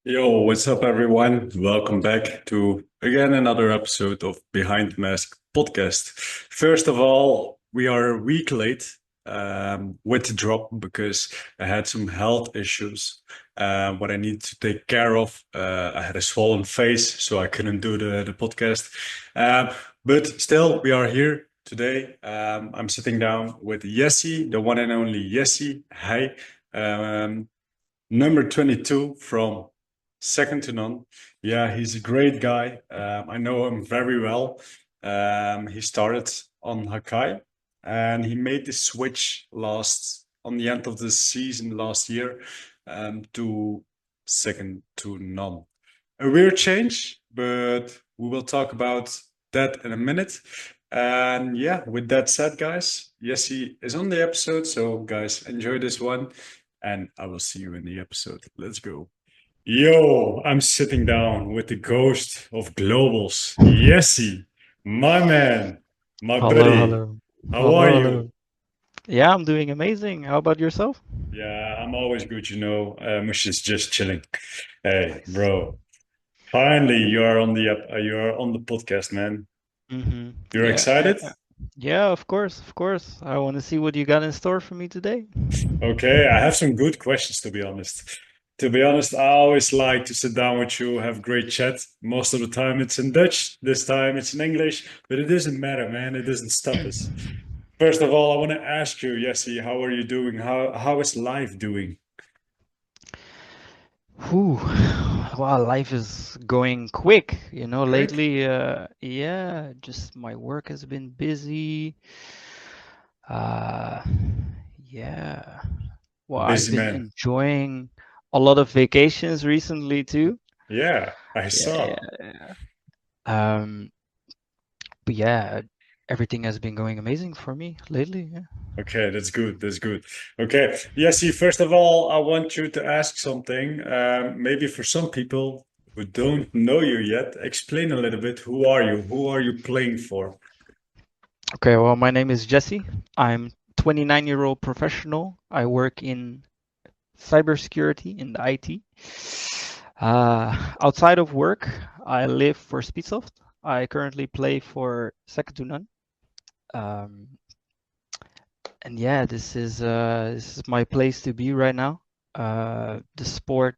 Yo, what's up, everyone? Welcome back to again another episode of Behind the Mask podcast. First of all, we are a week late with the drop because I had some health issues what I needed to take care of. I had a swollen face, so I couldn't do the podcast. But still, we are here today. I'm sitting down with Jessy, the one and only Jessy. Hi. Um, Number 22 from Second to None. Yeah, he's a great guy. I know him very well. He started on Hakai and he made the switch last on the end of the season last year to Second to None. A weird change, but we will talk about that in a minute. And yeah, with that said, guys, Jesse is on the episode. So, guys, enjoy this one and I will see you in the episode. Let's go. Yo, I'm sitting down with the ghost of globals, Jesse, my man, my Hello, buddy. hello. How are Hello, you? hello. Yeah, I'm doing amazing. How about yourself? Yeah, I'm always good, you know. Mush is just chilling. Hey, Nice. bro. Finally, you are on you are on the podcast, man. You're Yeah, excited? yeah, of course, of course. I want to see what you got in store for me today. Okay, I have some good questions to be honest. To be honest, I always like to sit down with you, have great chat. Most of the time it's in Dutch, this time it's in English, but it doesn't matter, man. It doesn't stop us. First of all, I want to ask you, Jesse, how are you doing? How is life doing? Whew. Wow, life is going quick, Quick? lately. Yeah, just my work has been busy. Uh, yeah. Well, I've Busy been man. enjoying a lot of vacations recently too. Yeah, I Yeah, saw. yeah. Um, but yeah, everything has been going amazing for me lately. Yeah. Okay, that's good. That's good. Okay, Jesse, first of all, I want you to ask something. Maybe for some people who don't know you yet, explain a little bit. Who are you? Who are you playing for? Okay, well, my name is Jesse. I'm 29-year-old professional. I work in cybersecurity in the IT. Outside of work, I live for Speedsoft. I currently play for Second to None. Um, and yeah, this is my place to be right now. The sport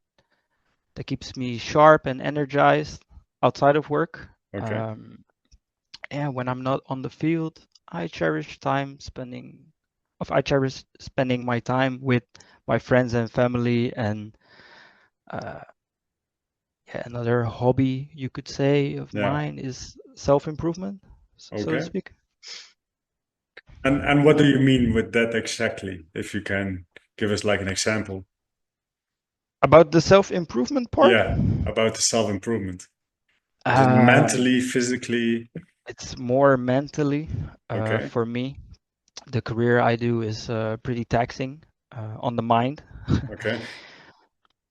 that keeps me sharp and energized outside of work. Okay. Um, and when I'm not on the field, I cherish time spending I cherish spending my time with my friends and family and uh, yeah, another hobby you could say of Yeah. mine is self-improvement, so to Okay. speak. And what do you mean with that exactly? If you can give us like an example. About the self-improvement part, Yeah, about the self-improvement. Is it uh, mentally, physically? it's more mentally Okay. for me. The career I do is pretty taxing on the mind. Okay.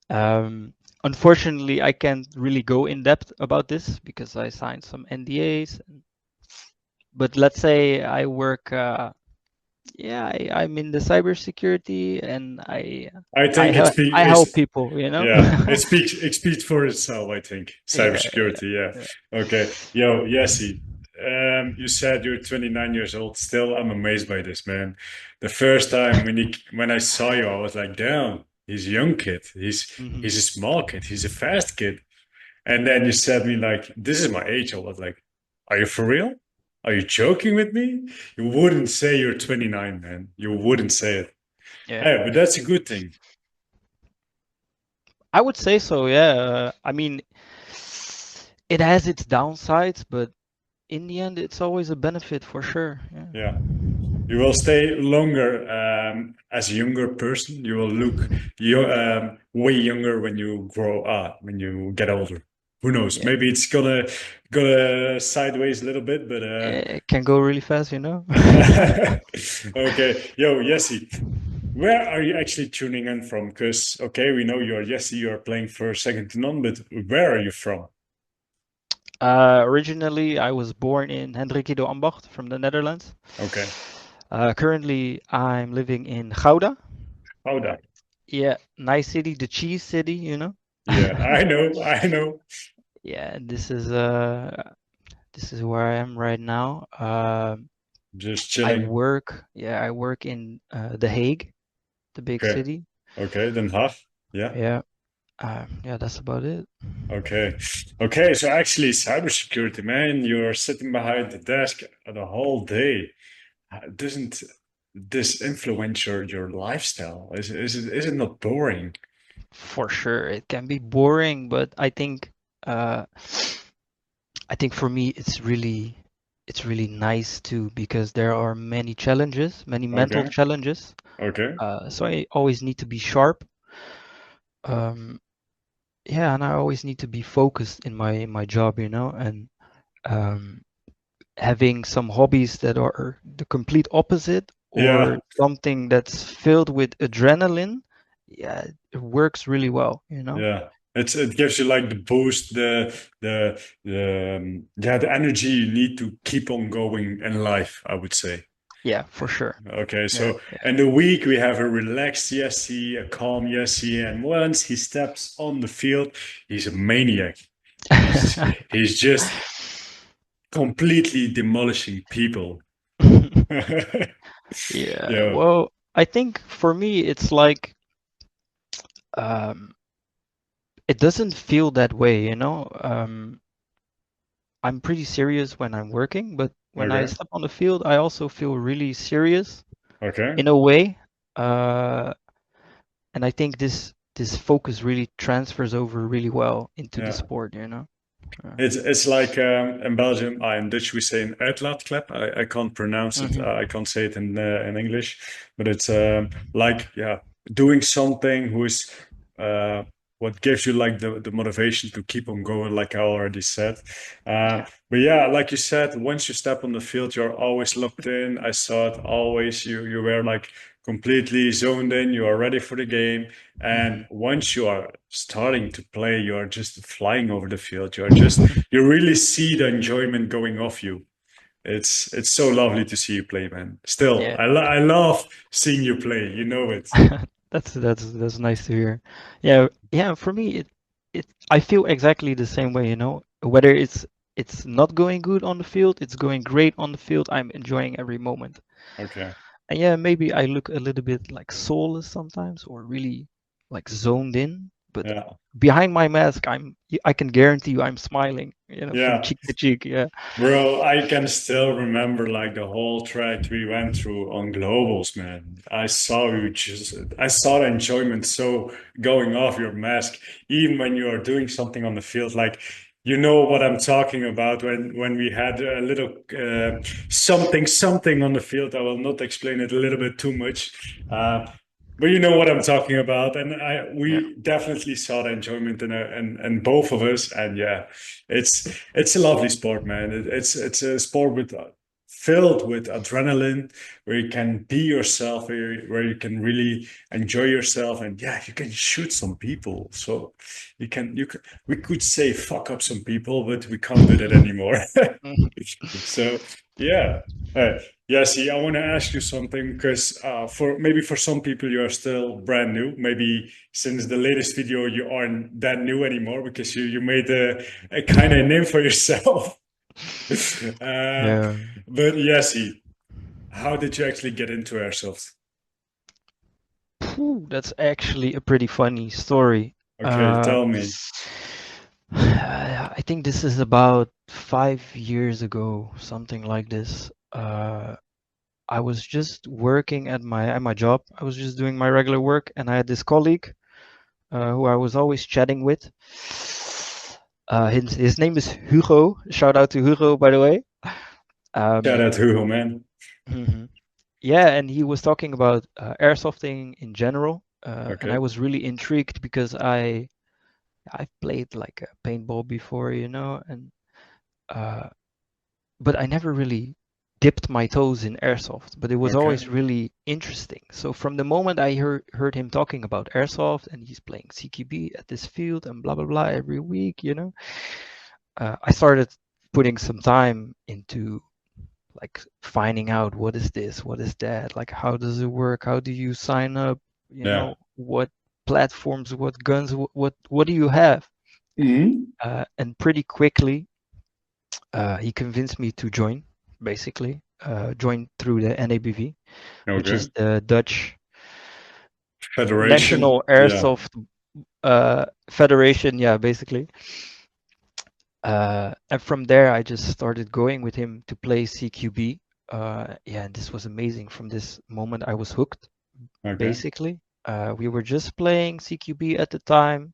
Um, Unfortunately, I can't really go in depth about this because I signed some NDAs. But let's say I work, yeah, I'm in the cybersecurity and I think it I speaks help it's people, you know? yeah, it speaks for itself, I think. Yeah, Cybersecurity, yeah. yeah. Okay. Yo, Yessi, you said you're 29 years old. Still, I'm amazed by this, man. The first time when I saw you, I was like, damn, he's a young kid. He's a Hmm. small kid. He's a fast kid. And then you said me like, this is my age. I was like, are you for real? Are you joking with me? You wouldn't say you're 29, man. You wouldn't say it. Yeah, Hey, but that's a good thing. I would say so. Yeah. I mean, it has its downsides, but in the end, it's always a benefit for sure. Yeah. Yeah. You will stay longer as a younger person. You will look way younger when you when you get older. Who knows? Yeah. Maybe it's gonna sideways a little bit, but It can go really fast, you know? okay. Yo, Jesse, where are you actually tuning in from? Because okay, we know you're Jesse, you're playing for Second to None, but where are you from? Originally, I was born in Hendrikido Ambacht from the Netherlands. Okay. Currently, I'm living in Gouda. Gouda. Yeah, nice city, the cheese city, you know. Yeah, I know, I know. Yeah, and this is where I am right now. Just I chilling. work, yeah, I work in The Hague, the big Okay, city. okay, then half. Yeah. Yeah, yeah, that's about it. Okay. Okay. So actually, cybersecurity, man, you're sitting behind the desk the whole day. Doesn't this influence your lifestyle? Is it not boring? For sure, it can be boring, but uh, I think for me it's really nice too because there are many challenges, many mental Okay. challenges. Okay. So I always need to be sharp. Um, yeah, and I always need to be focused in my job, you know, and um, having some hobbies that are the complete opposite or Yeah. something that's filled with adrenaline, yeah, it works really well, you know? Yeah. It gives you like the boost, the energy you need to keep on going in life, I would say. Yeah, for sure. Okay, Yeah, so in the week we have a relaxed Jessy, a calm Jessy, and once he steps on the field, he's a maniac. He's yeah. he's just completely demolishing people. Yeah, Yeah. well, I think for me it's like um it doesn't feel that way, you know? I'm pretty serious when I'm working, but when I Okay. step on the field, I also feel really serious Okay. in a way. Uh, and I think this focus really transfers over really well into the Yeah. sport, you know? Uh, It's like in Belgium, in Dutch we say an uitlaatklep. I can't pronounce it. mhm. I can't say it in English, but it's like yeah, doing something who is uh, what gives you like the motivation to keep on going, like I already said. Yeah. But yeah, like you said, once you step on the field, you're always locked in. I saw it always. You were like completely zoned in. You are ready for the game. And Mhm. once you are starting to play, you are just flying over the field. You really see the enjoyment going off you. It's so lovely to see you play, man. Still, Yeah. I love seeing you play. You know it. That's nice to hear. Yeah, yeah, for me it I feel exactly the same way, you know. Whether it's not going good on the field, it's going great on the field, I'm enjoying every moment. Okay. And yeah, maybe I look a little bit like soulless sometimes or really like zoned in, but Yeah. behind my mask, I can guarantee you I'm smiling, you know, from Yeah. cheek to cheek. Yeah. Bro, I can still remember like the whole track we went through on globals, man. I saw the enjoyment so going off your mask, even when you are doing something on the field. Like, you know what I'm talking about when we had a little something on the field. I will not explain it a little bit too much. But you know what I'm talking about, and Yeah. we definitely saw the enjoyment in both of us, and yeah, it's a lovely sport, man. It's a sport with filled with adrenaline, where you can be yourself, where you can really enjoy yourself, and yeah, you can shoot some people. So you can we could say fuck up some people, but we can't do that anymore. So yeah. Uh, yeah, see, I want to ask you something because for maybe for some people you are still brand new. Maybe since the latest video you aren't that new anymore because you made a kind of name for yourself. uh, Yeah. but yeah, see, how did you actually get into airsoft? Phew, that's actually a pretty funny story. Okay, Uh, tell me. I think this is about 5 years ago, something like this. I was just working at my job. I was just doing my regular work, and I had this colleague who I was always chatting with. His name is Hugo. Shout out to Hugo, by the way. Shout Um, out Hugo, man. mhm. Yeah, and he was talking about airsofting in general, and I Okay, was really intrigued because I've played like a paintball before, you know, and uh, but I never really dipped my toes in airsoft, but it was okay, always really interesting. So from the moment I heard him talking about airsoft and he's playing CQB at this field and blah blah blah every week, you know, I started putting some time into like finding out what is this, what is that, like how does it work, how do you sign up, you yeah, know, what platforms, what guns, what do you have? Hmm. And pretty quickly, he convinced me to join, basically, join through the NABV, which Okay. is the Dutch Federation. National Yeah. Airsoft Federation, yeah, basically. And from there, I just started going with him to play CQB. Yeah, and this was amazing. From this moment, I was hooked, Okay. basically. We were just playing CQB at the time,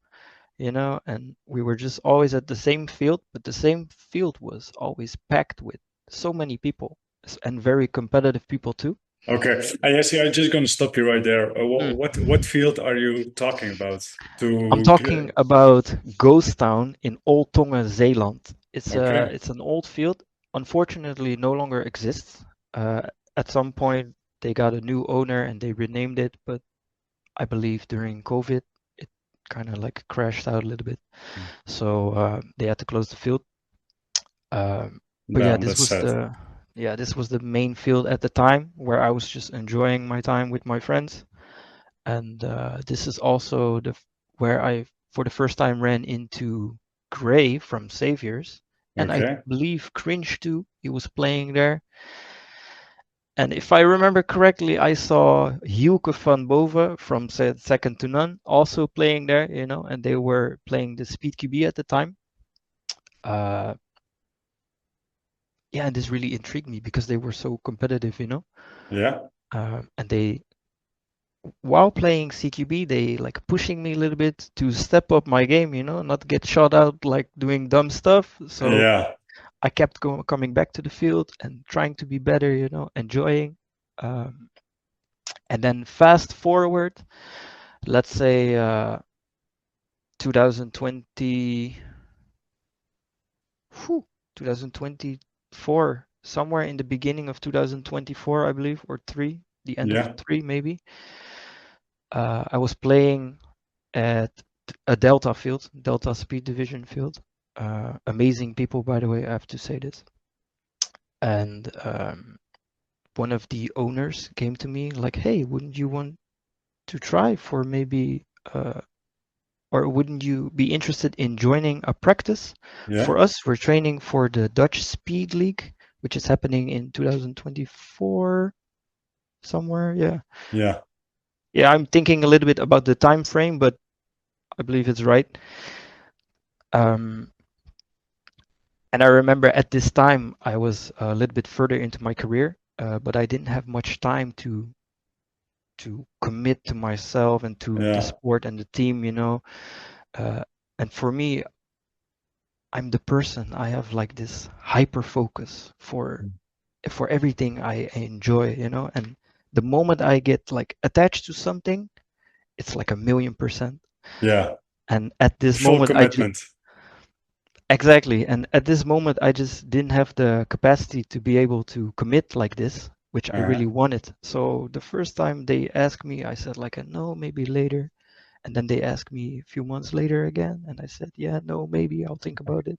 and we were just always at the same field, but the same field was always packed with so many people and very competitive people too. Okay. Yes, I'm just going to stop you right there. Mm. What field are you talking about? I'm talking about Ghost Town in Old Tonge, Zeeland. Okay. It's an old field. Unfortunately, no longer exists. Uh, at some point, they got a new owner and they renamed it, but I believe during COVID, it kind of like crashed out a little bit. So they had to close the field. But yeah, Damn, that's sad. this was the main field at the time where I was just enjoying my time with my friends. And this is also where I, for the first time, ran into Gray from Saviors, and I Okay. believe Cringe too. He was playing there. And if I remember correctly, I saw Hielke van Boven from Second to None also playing there, and they were playing the Speed QB at the time. Uh, yeah, and this really intrigued me because they were so competitive. Yeah. And they, while playing CQB, they like pushing me a little bit to step up my game, not get shot out like doing dumb stuff. So Yeah. I kept coming back to the field and trying to be better, enjoying. Um, and then fast forward, let's say 2020, 2024, somewhere in the beginning of 2024, I believe, or the end of Yeah. three maybe. I was playing at a Delta field, Delta Speed Division field. Amazing people, by the way, I have to say this. And one of the owners came to me like, "Hey, wouldn't you want to try for maybe, or wouldn't you be interested in joining a practice Yeah. for us? We're training for the Dutch Speed League, which is happening in 2024 somewhere." Yeah, Yeah. yeah. I'm thinking a little bit about the time frame, but I believe it's right. Um, And I remember at this time I was a little bit further into my career, but I didn't have much time to commit to myself and to the Yeah. sport and the team. Uh, and for me, I'm the person. I have like this hyper focus for everything I enjoy. And the moment I get like attached to something, it's like 1,000,000%. Yeah. And at this Full moment, commitment. exactly. And at this moment, I just didn't have the capacity to be able to commit like this, which I Uh-huh. really wanted. So the first time they asked me, I said like, no, maybe later. And then they asked me a few months later again, and I said, yeah, no, maybe I'll think about it.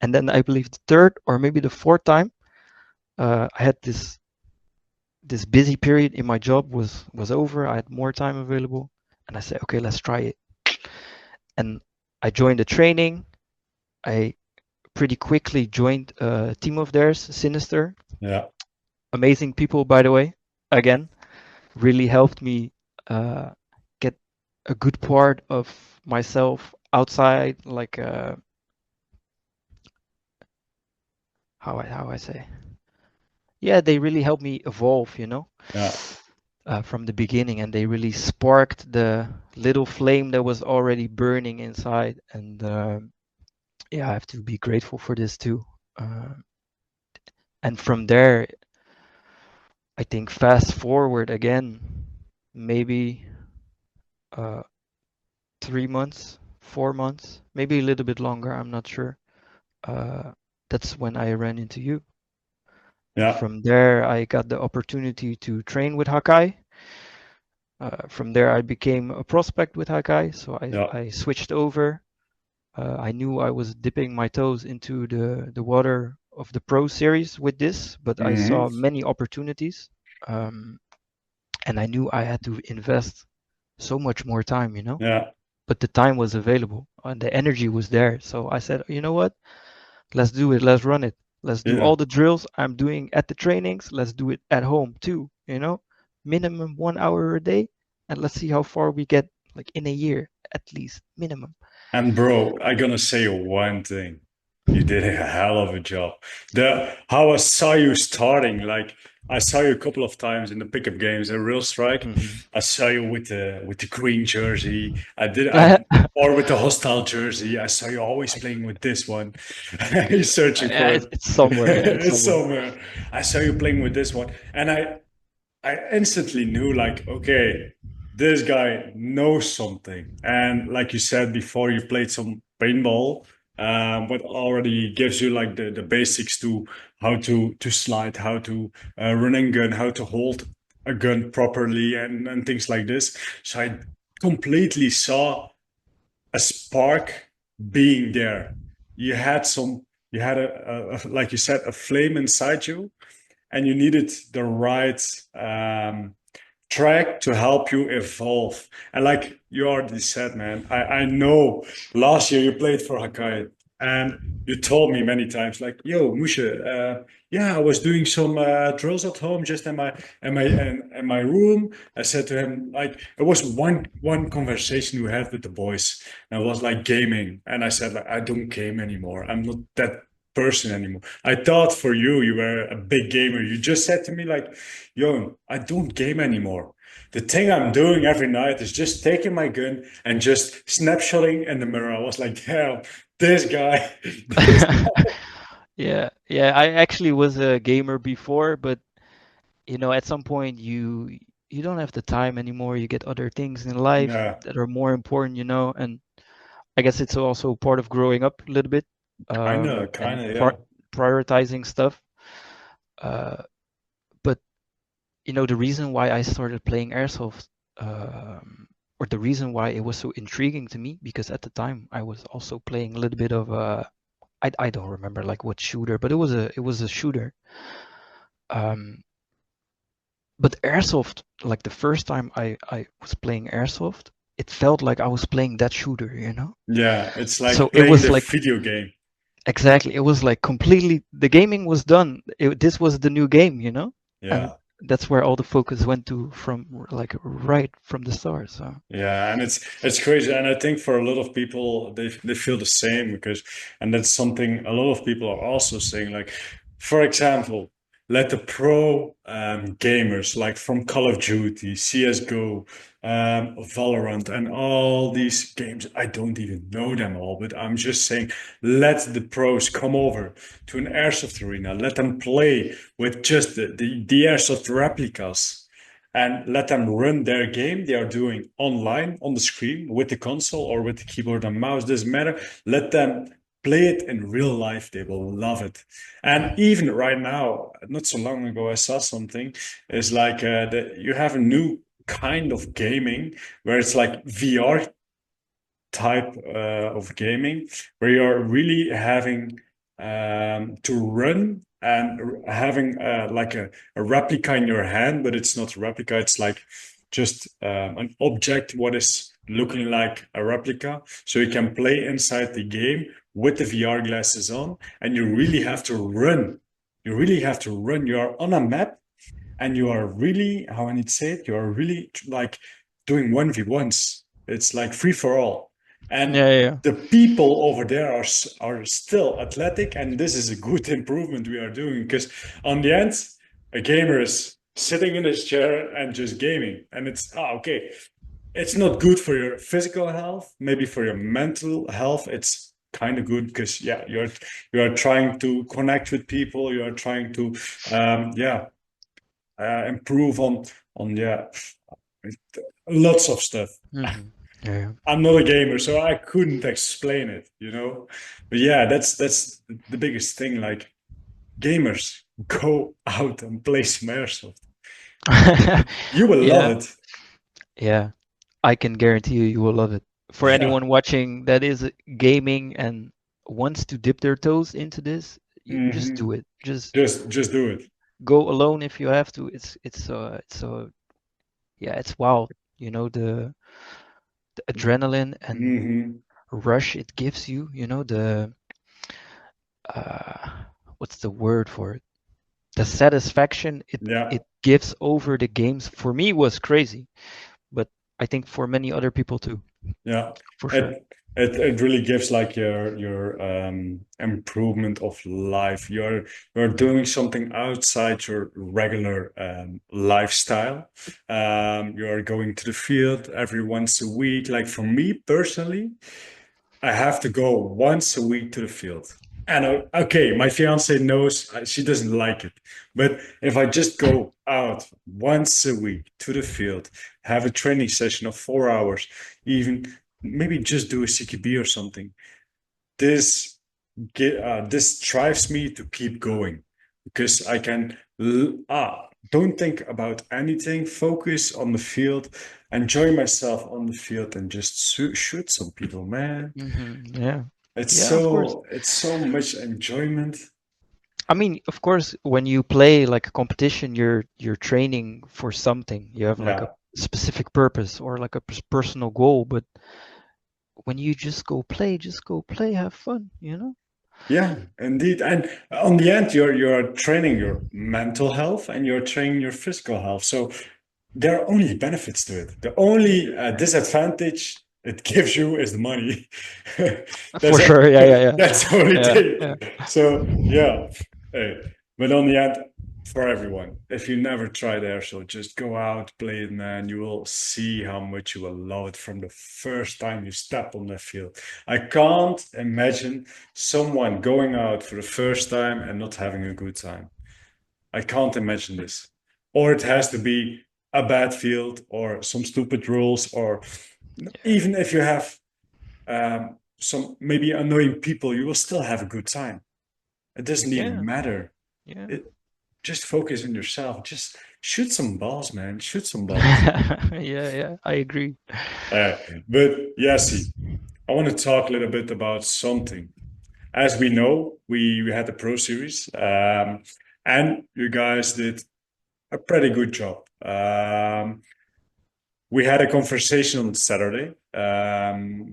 And then I believe the third or maybe the fourth time, I had this busy period in my job was over. I had more time available, and I said, okay, let's try it. And I joined the training. I pretty quickly joined a team of theirs, Sinister. Yeah. Amazing people, by the way. Again, really helped me get a good part of myself outside, like how I say. Yeah, they really helped me evolve. Yeah. From the beginning, and they really sparked the little flame that was already burning inside. And yeah, I have to be grateful for this too. Uh, and from there, I think fast forward again, maybe 3 months, 4 months, maybe a little bit longer. I'm not sure. Uh, that's when I ran into you. And Yeah. from there, I got the opportunity to train with Hakai. From there, I became a prospect with Hakai. So Yeah. I switched over. I knew I was dipping my toes into the water of the Pro Series with this, but I Hmm. saw many opportunities. And I knew I had to invest so much more time, you know? Yeah. But the time was available and the energy was there. So I said, you know what? Let's do it. Let's run it. Let's do Yeah. all the drills I'm doing at the trainings. Let's do it at home too, you know? Minimum 1 hour a day. And let's see how far we get, like in a year, at least, minimum. And bro, I gonna say one thing. You did a hell of a job. The how I saw you starting, like I saw you a couple of times in the pickup games in Real Strike. Mhm. I saw you with the green jersey. I or with the hostile jersey. I saw you always playing with this one. You're searching Yeah, for it. it's somewhere. Yeah, it's It's somewhere. somewhere. I saw you playing with this one, and I instantly knew like, okay, this guy knows something. And like you said before, you played some paintball, but already gives you like the basics to how to slide, how to run and gun, how to hold a gun properly, and things like this. So I completely saw a spark being there. You had some, you had like you said, a flame inside you, and you needed the right track to help you evolve. And like you already said, man, I know last year you played for Hakai, and you told me many times, like, yo, Mushe, yeah, I was doing some drills at home, just in my room. I said to him, like, it was one conversation we had with the boys, and it was like gaming. And I said, like, I don't game anymore. I'm not that person anymore. I thought for you, you were a big gamer. You just said to me, like, yo, I don't game anymore. The thing I'm doing every night is just taking my gun and just snapshotting in the mirror. I was like, damn, this guy, this guy. Yeah, yeah. I actually was a gamer before, but at some point you don't have the time anymore. You get other things in life Yeah, that are more important, and I guess it's also part of growing up a little bit, and yeah. prioritizing stuff. Uh, but the reason why I started playing airsoft, or the reason why it was so intriguing to me, because at the time I was also playing a little bit of I don't remember like what shooter, but it was a shooter. Um, but airsoft, like the first time I was playing airsoft, it felt like I was playing that shooter. Yeah, it's So like it playing was the like video game. exactly, it was like completely the gaming was done. This was the new game. And Yeah. that's where all the focus went to from like right from the start. So Yeah, and it's crazy, and I think for a lot of people, they feel the same because, and that's something a lot of people are also saying. Like, for example, let the pro gamers like from Call of Duty, CS:GO, Valorant, and all these games. I don't even know them all, but I'm just saying, let the pros come over to an airsoft arena. Let them play with just the airsoft replicas and let them run their game they are doing online on the screen with the console or with the keyboard and mouse, doesn't matter. Let them play it in real life. They will love it. And even right now, not so long ago, I saw something is like that you have a new kind of gaming where it's like VR type of gaming where you're really having to run and having like a replica in your hand, but it's not a replica. It's like just an object what is looking like a replica. So you can play inside the game with the VR glasses on, and you really have to run. You really have to run. You are on a map and you are really, how I need to say it, you are really like doing 1v1s. It's like free for all. And yeah, yeah. the people over there are still athletic, and this is a good improvement we are doing because on the end, a gamer is sitting in his chair and just gaming, and it's okay. It's not good for your physical health, maybe for your mental health. It's kind of good because yeah, you are trying to connect with people. You are trying to yeah improve on yeah lots of stuff. Hmm. Yeah, I'm not a gamer, so I couldn't explain it. But yeah, that's the biggest thing. Like gamers, go out and play some airsoft. yeah. You will love Yeah, it. yeah. I can guarantee you will love it. For Yeah. anyone watching that is gaming and wants to dip their toes into this, you just Hmm. do it. Just Just do it. go alone if you have to. It's yeah, it's wild. The the adrenaline and Hmm. rush it gives you, you know, the uh, what's the word for it? The satisfaction Yeah, it gives over the games for me was crazy, but I think for many other people too, yeah. for sure. It really gives like your improvement of life. You're doing something outside your regular lifestyle. You're going to the field every once a week. Like for me personally, I have to go once a week to the field. And okay, my fiance knows she doesn't like it. But if I just go out once a week to the field, have a training session of 4 hours, even maybe just do a CQB or something, this this drives me to keep going because I can don't think about anything, focus on the field, enjoy myself on the field, and just shoot some people, man. Yeah. It's Yeah, of course. so much enjoyment. I mean, of course, when you play like a competition, you're training for something. You have like a Yeah. specific purpose or like a personal goal. But when you just go play, have fun, you know? Yeah, indeed. And on the end, you're training your mental health and you're training your physical health. So there are only benefits to it. The only disadvantage it gives you is the money. For That's sure. Yeah, yeah, that's the only yeah. thing. Yeah, So yeah, hey, but on the end, for everyone, if you never tried airsoft, just go out, play it, man. You will see how much you will love it from the first time you step on the field. I can't imagine someone going out for the first time and not having a good time. I can't imagine this. Or it has to be a bad field or some stupid rules, or even if you have some maybe annoying people, you will still have a good time. It doesn't even yeah, matter. yeah. It just focus on yourself. Just shoot some balls, man. Shoot some balls. Yeah, yeah. I agree. Uh, but Yassi, I want to talk a little bit about something. As we know, we had the Pro Series, and you guys did a pretty good job. We had a conversation on Saturday.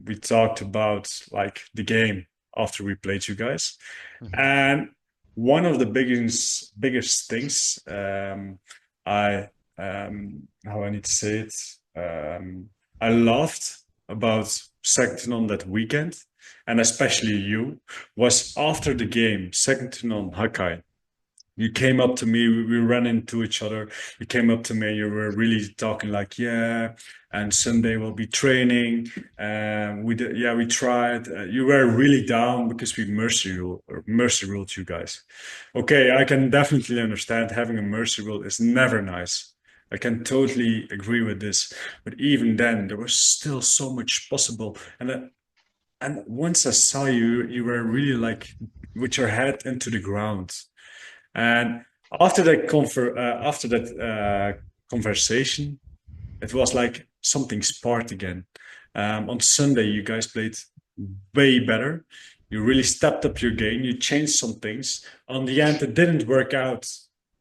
We talked about like the game after we played you guys, Mhm. and one of the biggest things I how I need to say it I loved about second on that weekend, and especially you, was after the game, second on Hakai. You came up to me, we ran into each other. You came up to me, you were really talking like, yeah, and Sunday we'll be training. We did, yeah, we tried. You were really down because we mercy ruled you guys. Okay, I can definitely understand having a mercy rule is never nice. I can totally agree with this. But even then, there was still so much possible. And once I saw you, you were really like with your head into the ground. And after that conversation, it was like something sparked again. On Sunday, you guys played way better. You really stepped up your game. You changed some things. On the end, it didn't work out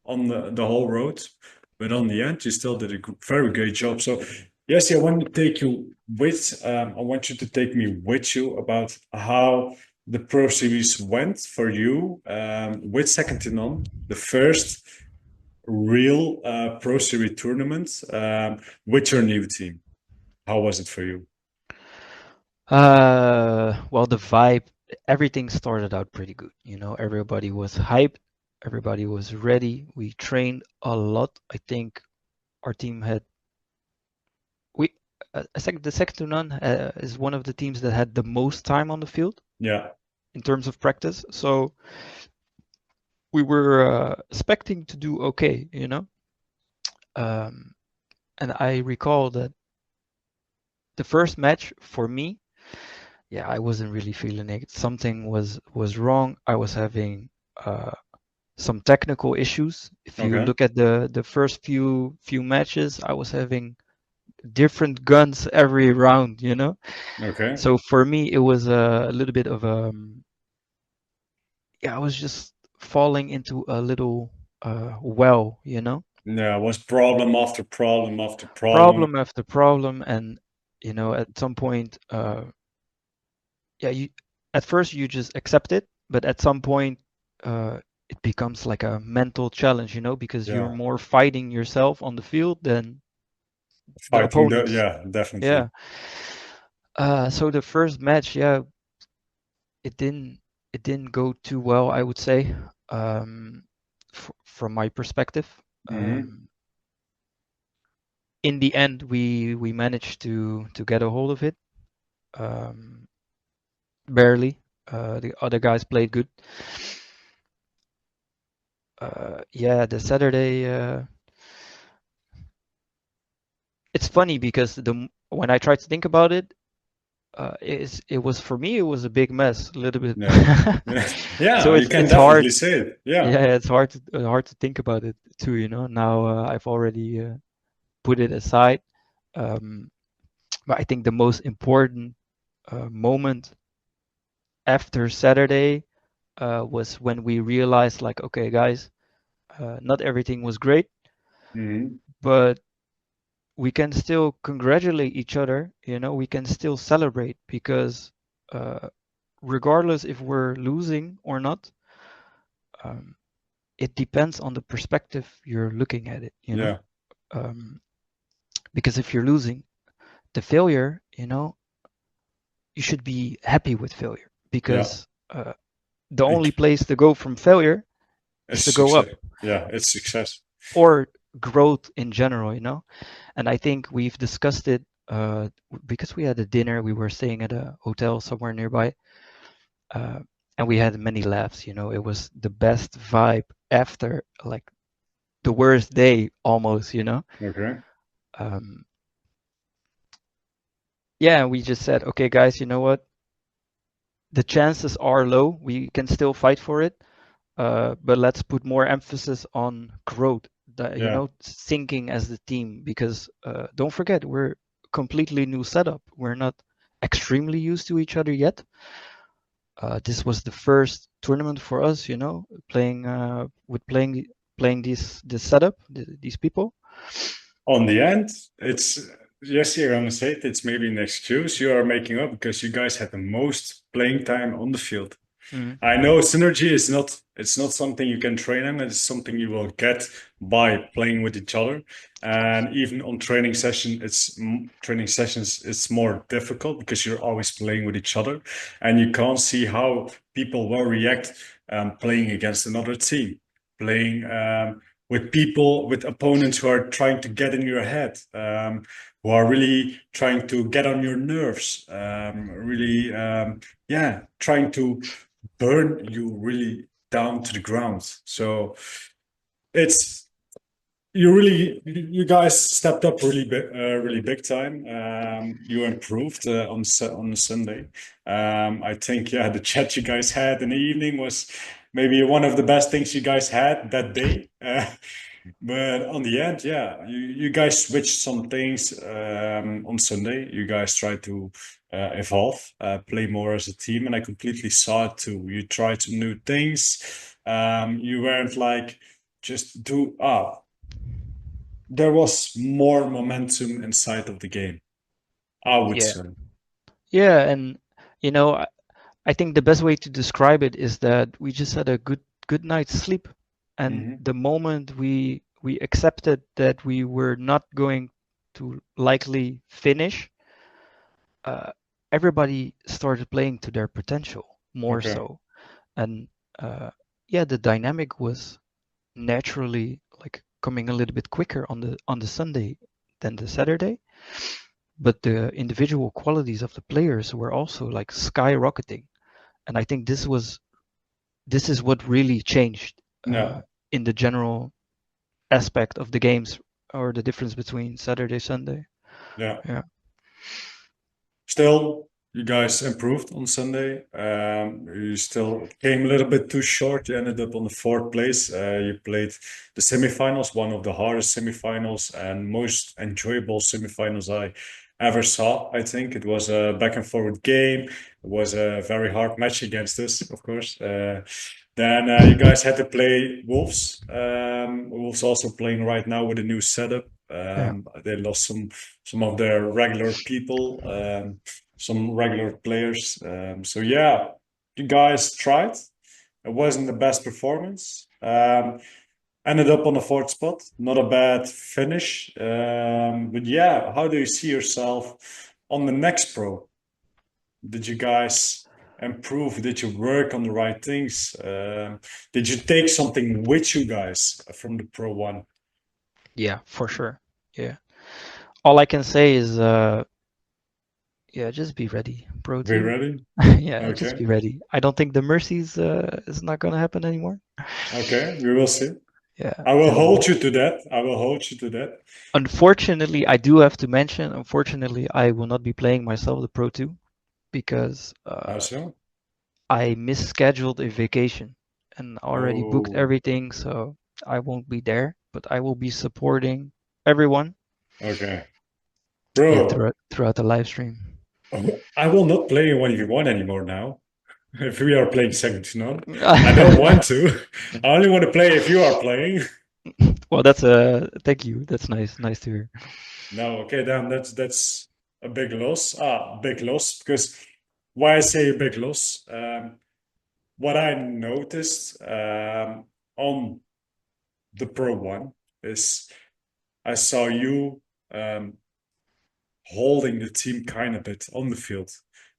on the whole road, but on the end, you still did a very great job. So, yes, I want to take you with. I want you to take me with you about how the Pro Series went for you with Second to None, the first real Pro Series tournament with your new team. How was it for you? Well, the vibe, everything started out pretty good. You know, everybody was hyped, everybody was ready. We trained a lot. I think our team had we the second to none is one of the teams that had the most time on the field Yeah. in terms of practice. So we were expecting to do okay, you know. Um, and I recall that the first match for me, yeah, I wasn't really feeling it. Something was wrong. I was having some technical issues. If you Okay. look at the first few matches, I was having different guns every round, you know. Okay. So for me, it was a little bit of yeah, I was just falling into a little well, you know, Yeah. Was problem after problem after problem. problem after problem, and you know, at some point, yeah, you at first you just accept it, but at some point, it becomes like a mental challenge, you know, because you're Yeah. more fighting yourself on the field than the Fighting the, opponents. yeah, definitely. Yeah. So the first match, yeah, it didn't it didn't go too well, I would say, from my perspective. Hmm. Um, in the end, we managed to get a hold of it, um, barely. The other guys played good. Yeah, the Saturday. It's funny because when I try to think about it, it was for me it was a big mess, a little bit. Yeah. Yeah. So Yeah, you can it's hard. definitely say it. Yeah. Yeah, it's hard to think about it too, you know. Now I've already put it aside. Um, but I think the most important moment after Saturday was when we realized, like, okay, guys, not everything was great, Hmm. but we can still congratulate each other. You know, we can still celebrate because uh, regardless if we're losing or not, um, it depends on the perspective you're looking at it. You know, Yeah. um, because if you're losing, the failure, you know, you should be happy with failure Yeah. because the only It, place to go from failure is it's to go success. up Yeah, it's success. or growth in general, you know. And I think we've discussed it because we had a dinner. We were staying at a hotel somewhere nearby, uh, and we had many laughs. You know, it was the best vibe after like the worst day almost. You know, Okay. um, yeah. We just said, okay, guys, you know what? The chances are low. We can still fight for it, but let's put more emphasis on growth. You Yeah. know, thinking as the team because don't forget we're completely new setup. We're not extremely used to each other yet. This was the first tournament for us, you know, playing this setup, these people. On the end, it's yes, you're gonna say it, it's maybe an excuse you are making up because you guys had the most playing time on the field. Mm. I know synergy is not it's not something you can train on, it's something you will get by playing with each other. And even on training sessions it's more difficult because you're always playing with each other and you can't see how people will react playing against another team, playing with people with opponents who are trying to get in your head, who are really trying to get on your nerves, really yeah, trying to burn you really down to the ground. So it's you guys stepped up really big time. You improved on the Sunday. I think yeah, the chat you guys had in the evening was maybe one of the best things you guys had that day. But on the end, yeah, you guys switched some things on Sunday. You guys tried to evolve, play more as a team, and I completely saw it too. You tried some new things. You weren't like just do there was more momentum inside of the game, I would Yeah, say. yeah, and you know, I think the best way to describe it is that we just had a good night's sleep, and Hmm. the moment we accepted that we were not going to likely finish, uh, everybody started playing to their potential more Okay. so, and yeah, the dynamic was naturally like coming a little bit quicker on the Sunday than the Saturday, but the individual qualities of the players were also like skyrocketing, and I think this is what really changed Yeah. in the general aspect of the games or the difference between Saturday Sunday. Yeah. Yeah, Still, you guys improved on Sunday. You still came a little bit too short. You ended up on the fourth place. You played the semifinals, one of the hardest semifinals and most enjoyable semifinals I ever saw. I think it was a back and forward game. It was a very hard match against us, of course. Then you guys had to play Wolves. Wolves also playing right now with a new setup. Yeah. They lost some of their regular people, some regular players. So yeah, you guys tried. It wasn't the best performance. Ended up on the fourth spot. Not a bad finish. But yeah, how do you see yourself on the next pro? Did you guys improve? Did you work on the right things? Did you take something with you guys from the Pro One? Yeah, for sure. Yeah. All I can say is, yeah, just be ready, Pro We 2. ready? Yeah, just Okay. be ready. I don't think the Mercies is not gonna happen anymore. Okay. We will see. Yeah, I will and hold you to that. I will hold you to that. unfortunately, I do have to mention, unfortunately, I will not be playing myself the Pro 2 because How so? I misscheduled a vacation and already booked Oh, everything, so I won't be there, but I will be supporting everyone, okay. yeah, Bro, throughout the live stream. I will not play in 1v1 anymore now. If we are playing second to none. I don't want to. I only want to play if you are playing. Well, that's a thank you. That's nice. Nice to hear. No, okay, then that's a big loss. Big loss, because why I say a big loss? What I noticed on the Pro One is I saw you um, holding the team kind of bit on the field.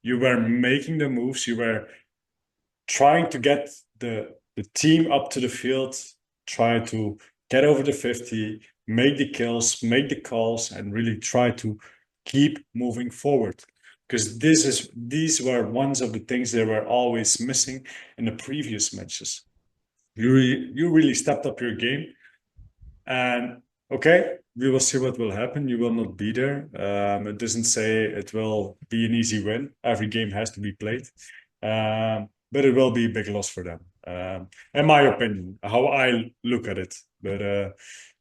You were making the moves. You were trying to get the team up to the field, try to get over the 50, make the kills, make the calls, and really try to keep moving forward. Because these were ones of the things they were always missing in the previous matches. You really stepped up your game, and okay, we will see what will happen. You will not be there. It doesn't say it will be an easy win. Every game has to be played. But it will be a big loss for them. In my opinion, how I look at it. But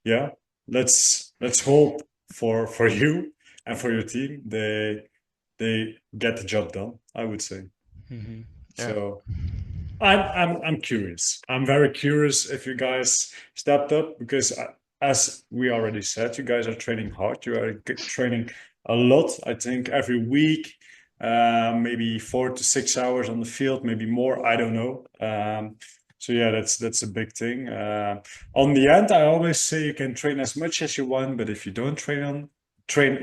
yeah, let's hope for you and for your team. They get the job done, I would say. Hmm. Yeah. So I'm curious. I'm very curious if you guys stepped up because as we already said, you guys are training hard. You are training a lot. I think every week, maybe 4 to 6 hours on the field, maybe more. I don't know. So yeah, that's a big thing. On the end, I always say you can train as much as you want, but if you don't train on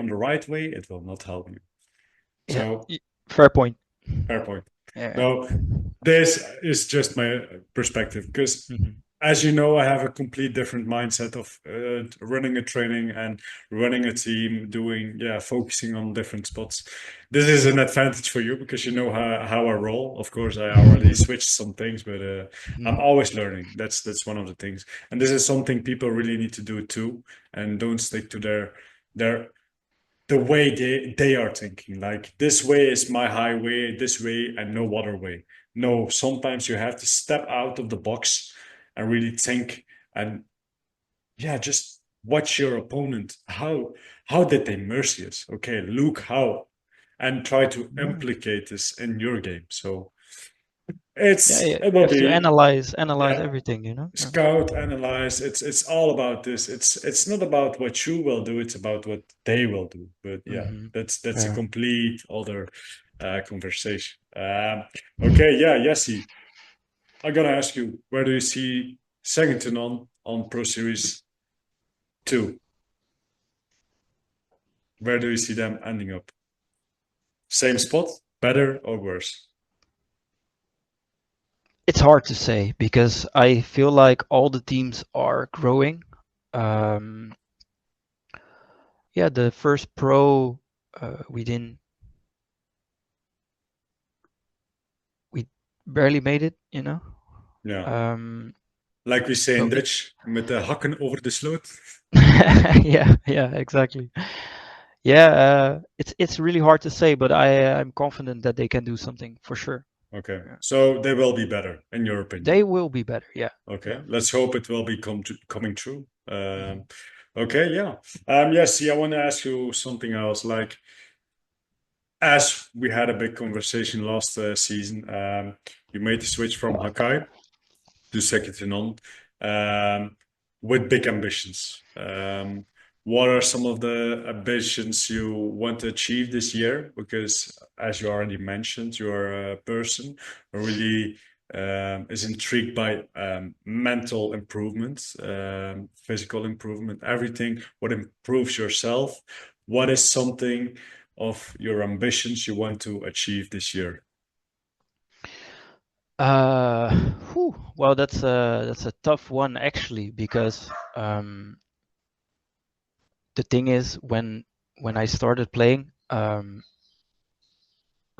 the right way, it will not help you. Yeah. So Fair point. fair point. Yeah. No, this is just my perspective because, Hmm. as you know, I have a complete different mindset of running a training and running a team, doing, yeah, focusing on different spots. This is an advantage for you because you know how I roll. Of course, I already switched some things, but I'm always learning. That's one of the things. And this is something people really need to do too, and don't stick to their the way they are thinking. Like this way is my highway, this way and no other way. No, sometimes you have to step out of the box and really think and yeah, just watch your opponent. How did they mercy us? Okay, look how, and try to Yeah. implicate this in your game. So Yeah. Yeah. it You will have to be analyze yeah, everything, you know? Yeah. scout, analyze. It's all about this. It's not about what you will do, it's about what they will do. But yeah, Hmm. that's a Yeah. complete other conversation. Okay, yeah, Jessy, I gotta ask you, where do you see second to none on Pro Series 2? Where do you see them ending up? Same spot, better or worse? It's hard to say because I feel like all the teams are growing. Um, yeah, the first pro we didn't we barely made it, you know. Yeah, Um, like we say in but we Dutch, met de hakken over de sloot. yeah, yeah, exactly. Yeah, it's really hard to say, but I'm confident that they can do something for sure. Okay, Yeah. so they will be better, in your opinion. They will be better. Yeah, yeah. Okay, let's hope it will be coming true. Hmm. Okay, yeah. Yes, see, I want to ask you something else. Like, as we had a big conversation last season, you made the switch from Hakai to Sekitinон with big ambitions. what are some of the ambitions you want to achieve this year? Because as you already mentioned, you're a person who really is intrigued by mental improvement, physical improvement, everything what improves yourself. What is something of your ambitions you want to achieve this year? Well, that's a tough one actually, because the thing is, when I started playing,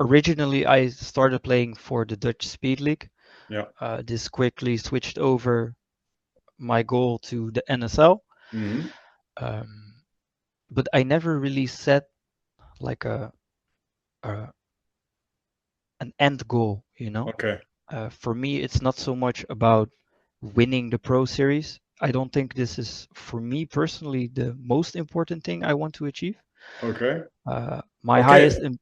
originally I started playing for the Dutch Speed League. Yeah. This quickly switched over my goal to the NSL, Hmm. um, but I never really set like a an end goal, you know. Okay. For me, it's not so much about winning the Pro Series. I don't think this is, for me personally, the most important thing I want to achieve. Okay. My highest, Okay.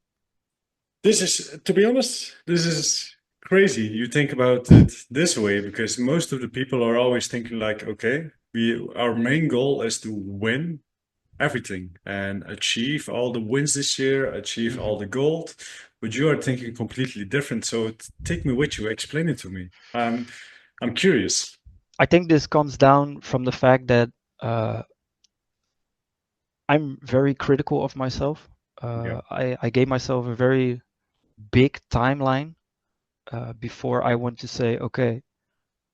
This is, to be honest, this is crazy. You think about it this way because most of the people are always thinking like, okay, our main goal is to win everything and achieve all the wins this year, achieve all Mhm. the gold. But you are thinking completely different. So take me with you, explain it to me. I'm curious. I think this comes down from the fact that uh, I'm very critical of myself. Yeah. I gave myself a very big timeline before I want to say, okay,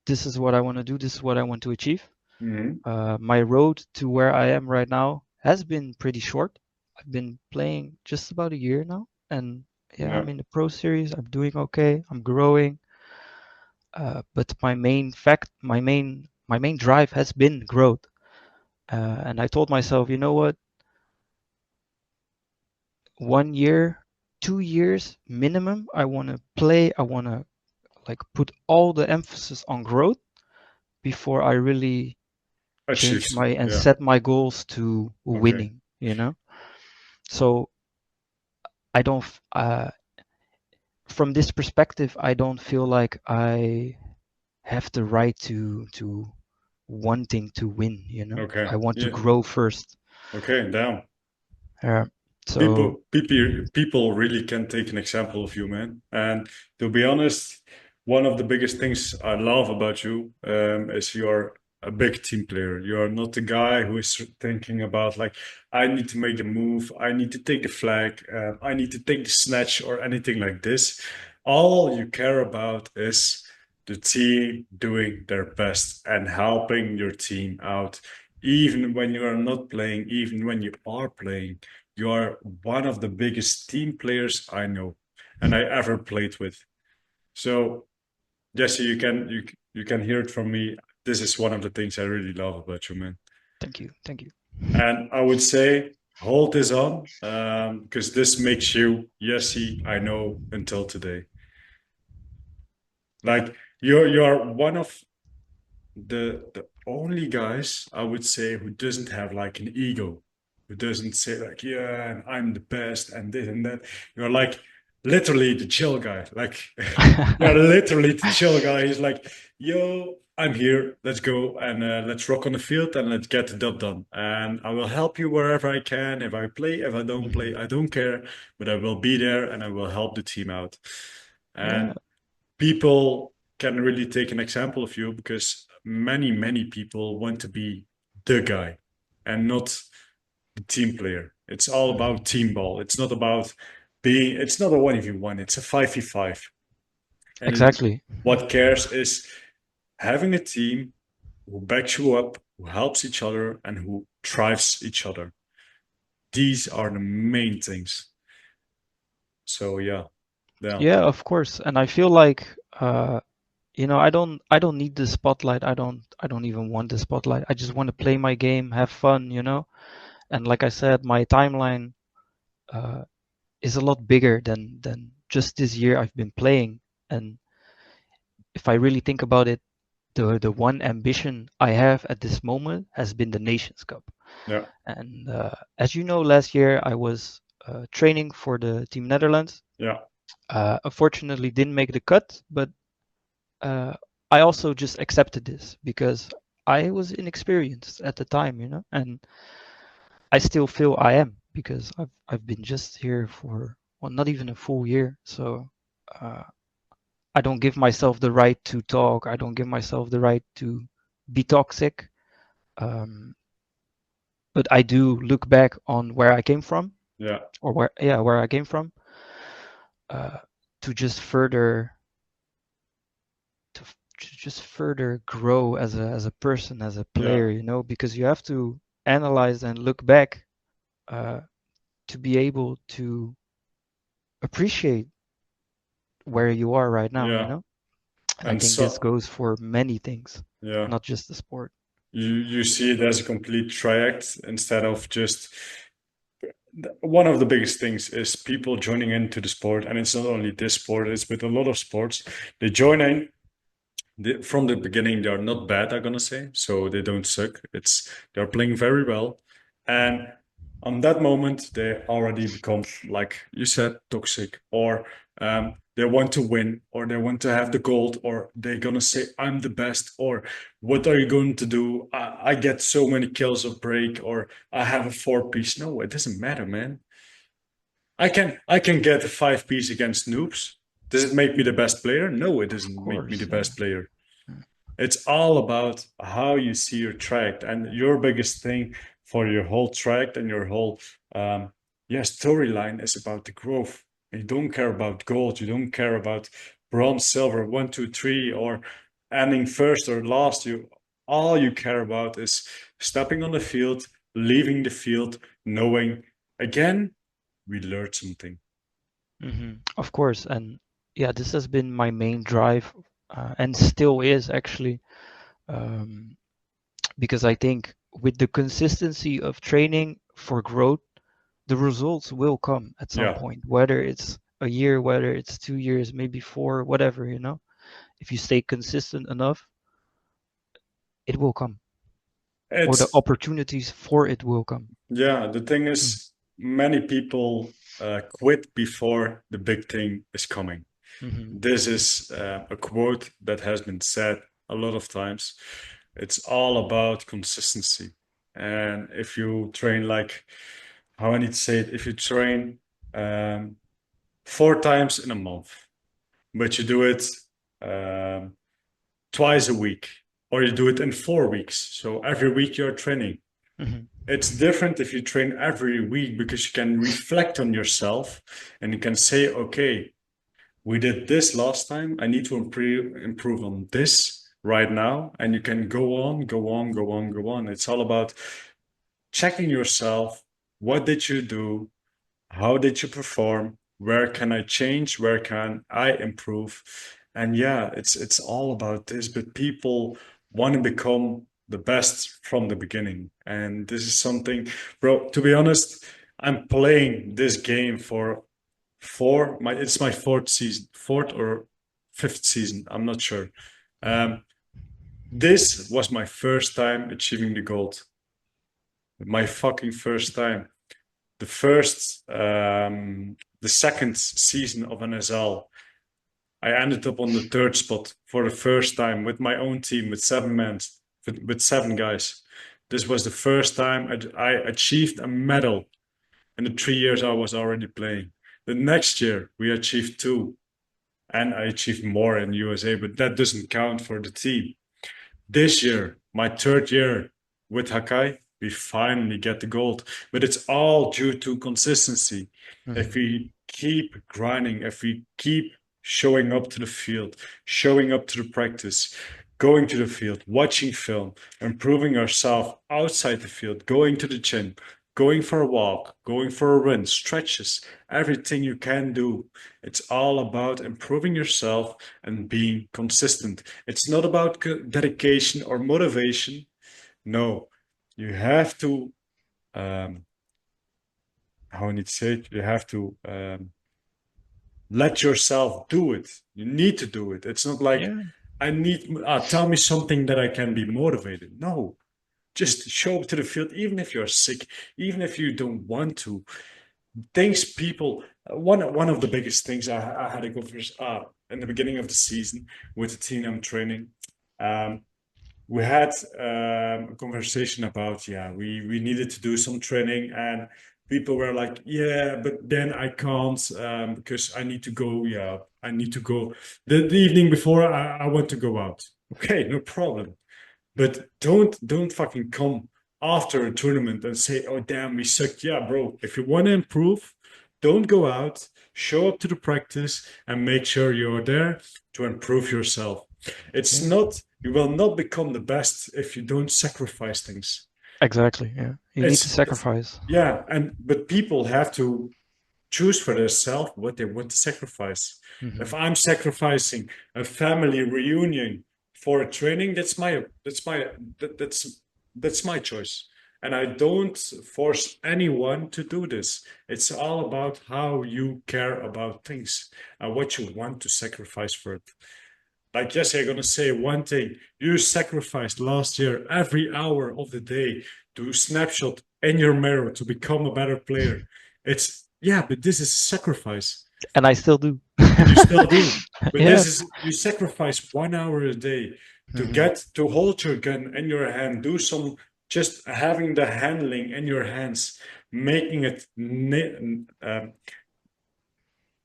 this is what I want to do, this is what I want to achieve. Hmm. My road to where I am right now has been pretty short. I've been playing just about a year now, and yeah, Yeah. I'm in the Pro Series. I'm doing okay. I'm growing. But my main drive has been growth. And I told myself, you know what? 1 year, 2 years minimum. I want to play. I want to like put all the emphasis on growth before I really change Achieved. my and Yeah. set my goals to Okay. winning. So I don't. From this perspective, I don't feel like I have the right to wanting to win. Okay. I want to Yeah. grow first. Okay. Down. Uh, so People really can take an example of you, man. And to be honest, one of the biggest things I love about you is you're a big team player. You're not the guy who is thinking about like, I need to make the move, I need to take the flag, I need to take the snatch or anything like this. All you care about is the team doing their best and helping your team out, even when you are not playing, even when you are playing. You are one of the biggest team players I know and I ever played with. So, Jesse, you can hear it from me. This is one of the things I really love about you, man. thank you, thank you. And I would say hold this on, because this makes you Jesse I know until today. Like you're one of the only guys I would say who doesn't have like an ego, who doesn't say like, yeah, and I'm the best and this and that. You're like literally the chill guy. Like you're literally the chill guy. He's like, yo, I'm here. Let's go and let's rock on the field and let's get the job done. And I will help you wherever I can. If I play, if I don't play, Mhm. I don't care. But I will be there and I will help the team out. Yeah, And people can really take an example of you because many people want to be the guy and not the team player. It's all mhm. about team ball. It's not about being, it's not a 1v1, it's a 5v5. And Exactly. what cares is having a team who backs you up, who helps each other, and who drives each other. These are the main things. So yeah, yeah, Yeah, of course. And I feel like I don't need the spotlight. I don't even want the spotlight. I just want to play my game, have fun. And like I said, my timeline uh, is a lot bigger than just this year I've been playing. And if I really think about it, the one ambition I have at this moment has been the Nations Cup. yeah, And as you know, last year I was training for the Team Netherlands. yeah, Unfortunately, didn't make the cut, but uh, I also just accepted this because I was inexperienced at the time. And I still feel I am because I've been just here for well, not even a full year. So uh, I don't give myself the right to talk. I don't give myself the right to be toxic. Um, but I do look back on where I came from, Yeah, or where I came from, uh, to just further to just further grow as a person, as a yeah, player, you know, because you have to analyze and look back uh, to be able to appreciate where you are right now, you yeah. know? And I And think this so, goes for many things, yeah, not just the sport. you see it as a complete triact instead of just one of the biggest things is people joining into the sport, and it's not only this sport, it's with a lot of sports. They join in from the beginning, they are not bad, I'm gonna say. So they don't suck. It's they're playing very well. And on that moment, they already become, like you said, toxic, or they want to win, or they want to have the gold, or they're gonna say, I'm the best, or what are you going to do? I get so many kills of break, or I have a 4-piece. No, it doesn't matter, man. I can get a 5-piece against noobs. Does it make me the best player? No, it Of doesn't make me the course, best player. It's all about how you see your track, and your biggest thing for your whole track and your whole um, storyline is about the growth. You don't care about gold. You don't care about bronze, silver, one, two, three, or ending first or last. You all you care about is stepping on the field, leaving the field, knowing again we learned something. Of course, and yeah, this has been my main drive, and still is actually, um, because I think with the consistency of training for growth, the results will come at some Yeah, point, whether it's a year, whether it's 2 years, maybe four, whatever, you know. If you stay consistent enough, it will come, or the it's opportunities for it will come. yeah. The thing Mm. is, many people quit before the big thing is coming. hmm This is a quote that has been said a lot of times. It's all about consistency. And if you train like, how I need to say it, if you train um, 4 times in a month, but you do it um, twice a week, or you do it in 4 weeks. So every week you're training. hmm It's different if you train every week because you can reflect on yourself and you can say, okay, we did this last time. I need to improve on this right now. And you can go on, go on, go on, go on. It's all about checking yourself. What did you do? How did you perform? Where can I change? Where can I improve? And yeah, it's all about this, but people want to become the best from the beginning. And this is something, bro, to be honest, I'm playing this game for it's my fourth season, fourth or fifth season, I'm not sure. Um, this was my first time achieving the gold. My fucking first time. The second season of NSL, I ended up on the third spot for the first time with my own team with 7 men, with 7 guys. This was the first time I achieved a medal in the 3 years I was already playing. The next year we achieved two, and I achieved more in USA, but that doesn't count for the team. This year, my third year with Hakai, we finally get the gold. But it's all due to consistency. If hmm we keep grinding, if we keep showing up to the field, showing up to the practice, going to the field, watching film, improving ourselves outside the field, going to the gym, going for a walk, going for a run, stretches, everything you can do. It's all about improving yourself and being consistent. It's not about dedication or motivation. No, you have to, um, how I need to say it, you have to let yourself do it. You need to do it. It's not like, Yeah. I need, tell me something that I can be motivated. No, just show up to the field, even if you're sick, even if you don't want to. Things people, one of the biggest things I had to go for in the beginning of the season with the team I'm training. Um, we had a conversation about, yeah, we needed to do some training, and people were like, yeah, but then I can't because I need to go. Yeah, I need to go the evening before I want to go out. Okay, no problem. But don't fucking come after a tournament and say, "Oh damn, we sucked." Yeah, bro. If you want to improve, don't go out. Show up to the practice and make sure you're there to improve yourself. It's Yeah, not you will not become the best if you don't sacrifice things. exactly. Yeah, you need to It's sacrifice. yeah, and but people have to choose for themselves what they want to sacrifice. If Hmm. I'm sacrificing a family reunion for a training, that's my choice. And I don't force anyone to do this. It's all about how you care about things and what you want to sacrifice for it. Like Jesse, I'm gonna say one thing. You sacrificed last year every hour of the day to snapshot in your mirror to become a better player. It's yeah, but this is sacrifice. And I still do. And you still do. But Yeah. this is you sacrifice 1 hour a day to Hmm. get to hold your gun in your hand, do some just having the handling in your hands, making it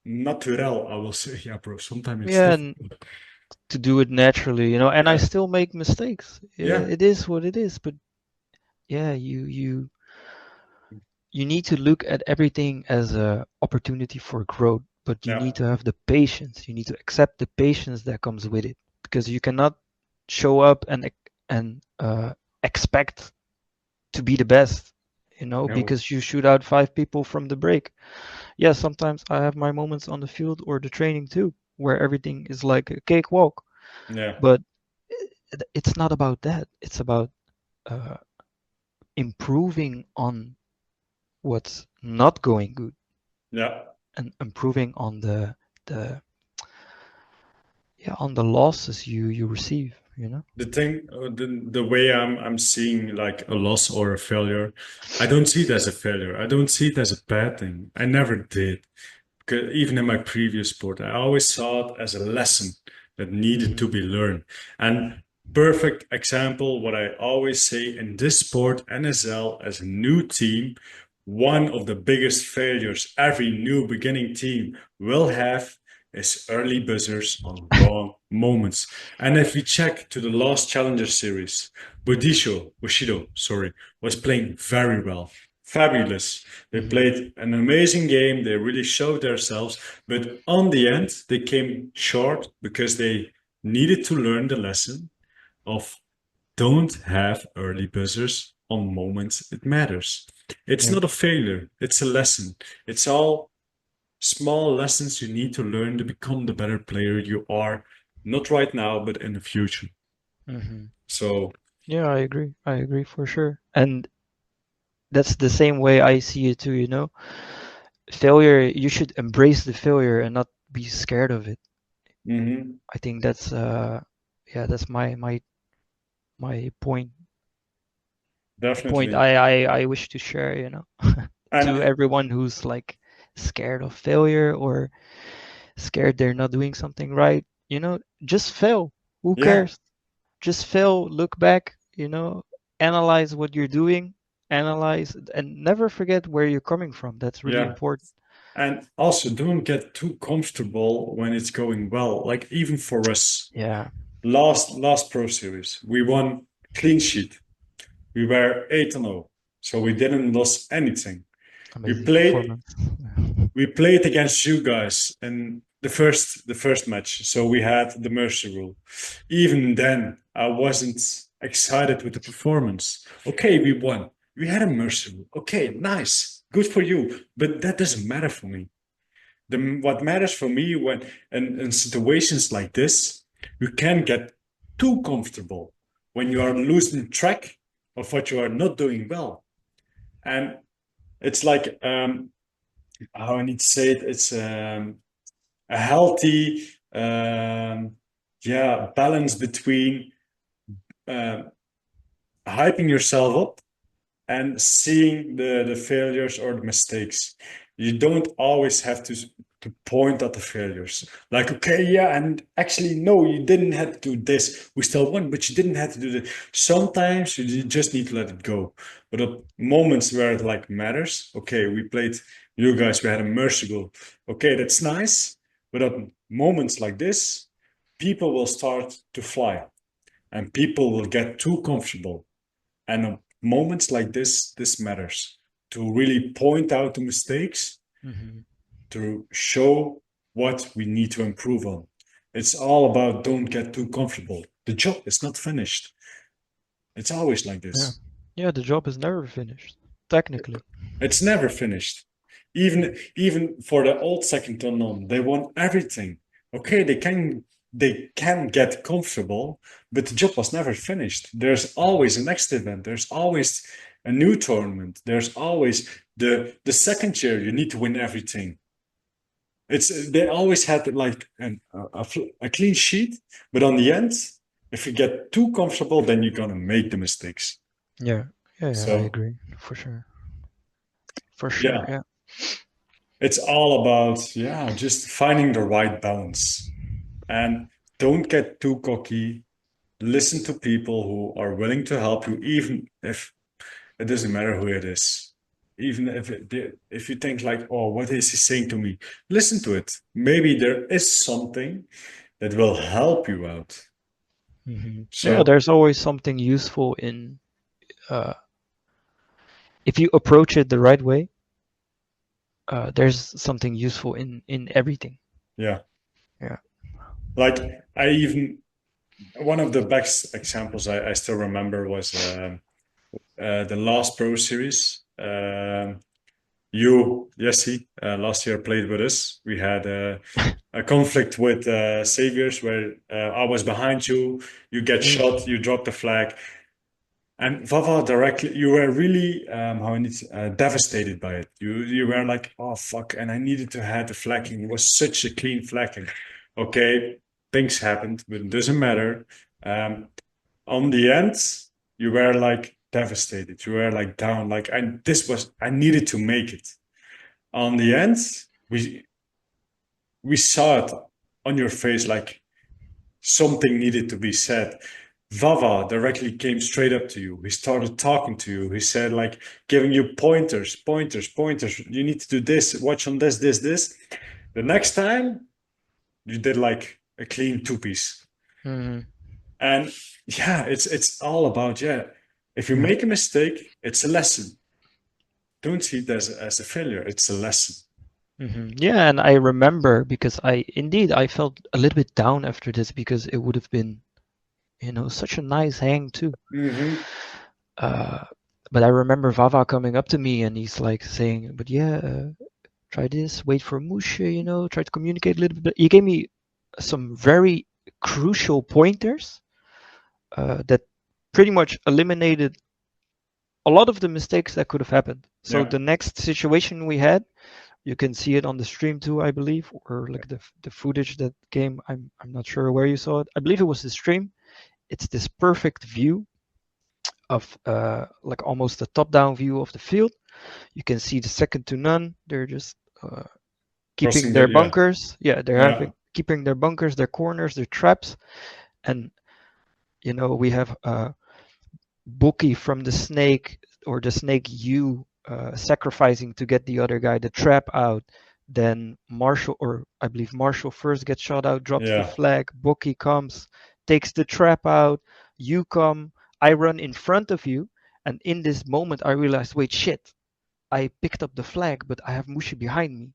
natural, I will say. Yeah, bro. Sometimes it's Yeah, and difficult. to do it naturally, and I Yeah, still make mistakes. yeah, It is what it is, but yeah, you need to look at everything as a opportunity for growth, but you yeah, need to have the patience. You need to accept the patience that comes with it, because you cannot show up and expect to be the best, no, because you shoot out five people from the break. Yeah, sometimes I have my moments on the field or the training too, where everything is like a cakewalk, yeah, but it's not about that. It's about uh, improving on what's not going good yeah. and improving on the on the losses you receive. The thing, the way I'm seeing like a loss or a failure, I don't see it as a failure. I don't see it as a bad thing. I never did. Because even in my previous sport, I always saw it as a lesson that needed Hmm. to be learned. And perfect example, what I always say in this sport, NSL, as a new team, one of the biggest failures every new beginning team will have is early buzzers on wrong moments. And if we check to the last Challenger series, Bushido, sorry, was playing very well. Fabulous. They Hmm. played an amazing game. They really showed themselves. But on the end, they came short because they needed to learn the lesson of don't have early buzzers on moments it matters. It's Yeah. not a failure, it's a lesson. It's all small lessons you need to learn to become the better player you are, not right now, but in the future. Hmm. So, Yeah, I agree. I agree for sure. And that's the same way I see it too, Failure, you should embrace the failure and not be scared of it. mhm, I think that's my point. The point definitely. I wish to share, to And everyone who's like scared of failure or scared they're not doing something right, just fail. Who yeah, cares? Just fail, look back, analyze what you're doing, analyze and never forget where you're coming from. That's really yeah. important. And also, don't get too comfortable when it's going well. Like even for us, Yeah, last Pro Series, we won clean sheet. We were 8-0, so we didn't lose anything. We amazing played performance. we played against you guys in the first match, so we had the mercy rule. Even then, I wasn't excited with the performance. Okay, we won. We had a mercy rule. Okay, nice, good for you, but that doesn't matter for me. What matters for me when in situations like this, you can get too comfortable when you are losing track of what you are not doing well. And it's like how I need to say it, it's a healthy yeah balance between uh, hyping yourself up and seeing the failures or the mistakes. You don't always have to point at the failures. Like, okay, yeah, and actually, no, you didn't have to do this. We still won, but you didn't have to do this. Sometimes you just need to let it go. But at moments where it like matters, okay, we played you guys, we had a mercy goal. Okay, that's nice. But at moments like this, people will start to fly and people will get too comfortable. And at moments like this matters to really point out the mistakes, to show what we need to improve on. It's all about don't get too comfortable. The job is not finished. It's always like Yeah. this. Yeah, the job is never finished, technically. It's never finished. Even for the old second unknown, they want everything. Okay, they can get comfortable, but the job was never finished. There's always a next event. There's always a new tournament. There's always the second year. You need to win everything. They always had like a clean sheet, but on the end, if you get too comfortable, then you're gonna make the mistakes. Yeah, I So agree, for sure. For yeah, sure, yeah. it's all about just finding the right balance and don't get too cocky. Listen to people who are willing to help you, even if it doesn't matter who it is. Even if you think like, oh, what is he saying to me? Listen to it. Maybe there is something that will help you out. Yeah, So there's always something useful in if you approach it the right way. There's something useful in everything. yeah, Yeah. like one of the best examples I still remember was the last Pro Series. You, Jessy, last year played with us. We had a conflict with Saviors where I was behind you, you get shot, you drop the flag. And Vava directly, you were really devastated by it. You were like, oh fuck, and I needed to have the flagging. It was such a clean flagging. Okay, things happened, but it doesn't matter. On the end, you were like devastated. You were like down. Like I needed to make it. On the end, we saw it on your face, like something needed to be said. Vava directly came straight up to you. He started talking to you. He said, like, giving you pointers, pointers, pointers. You need to do this, watch on this, this, this. The next time, you did like a clean two-piece. And yeah, it's all about, if you make a mistake, it's a lesson. Don't see it as a failure. It's a lesson. Yeah, and I remember because I felt a little bit down after this because it would have been, such a nice hang too. But I remember Vava coming up to me and he's like saying, but try this, wait for Mush, try to communicate a little bit. He gave me some very crucial pointers that pretty much eliminated a lot of the mistakes that could have happened. So Yeah. the next situation we had, you can see it on the stream too, I believe, or like the footage that came. I'm not sure where you saw it. I believe it was the stream. It's this perfect view of like almost a top-down view of the field. You can see the second to none. They're just keeping Crossing their the, yeah. bunkers. Yeah, they're Yeah. keeping their bunkers, their corners, their traps, and we have Bookie from the snake or the snake U sacrificing to get the other guy the trap out. Then Marshall, or I believe Marshall first gets shot out, drops the Yeah. flag. Bookie comes, takes the trap out. You come, I run in front of you, and in this moment I realized, wait, shit, I picked up the flag, but I have Mushi behind me.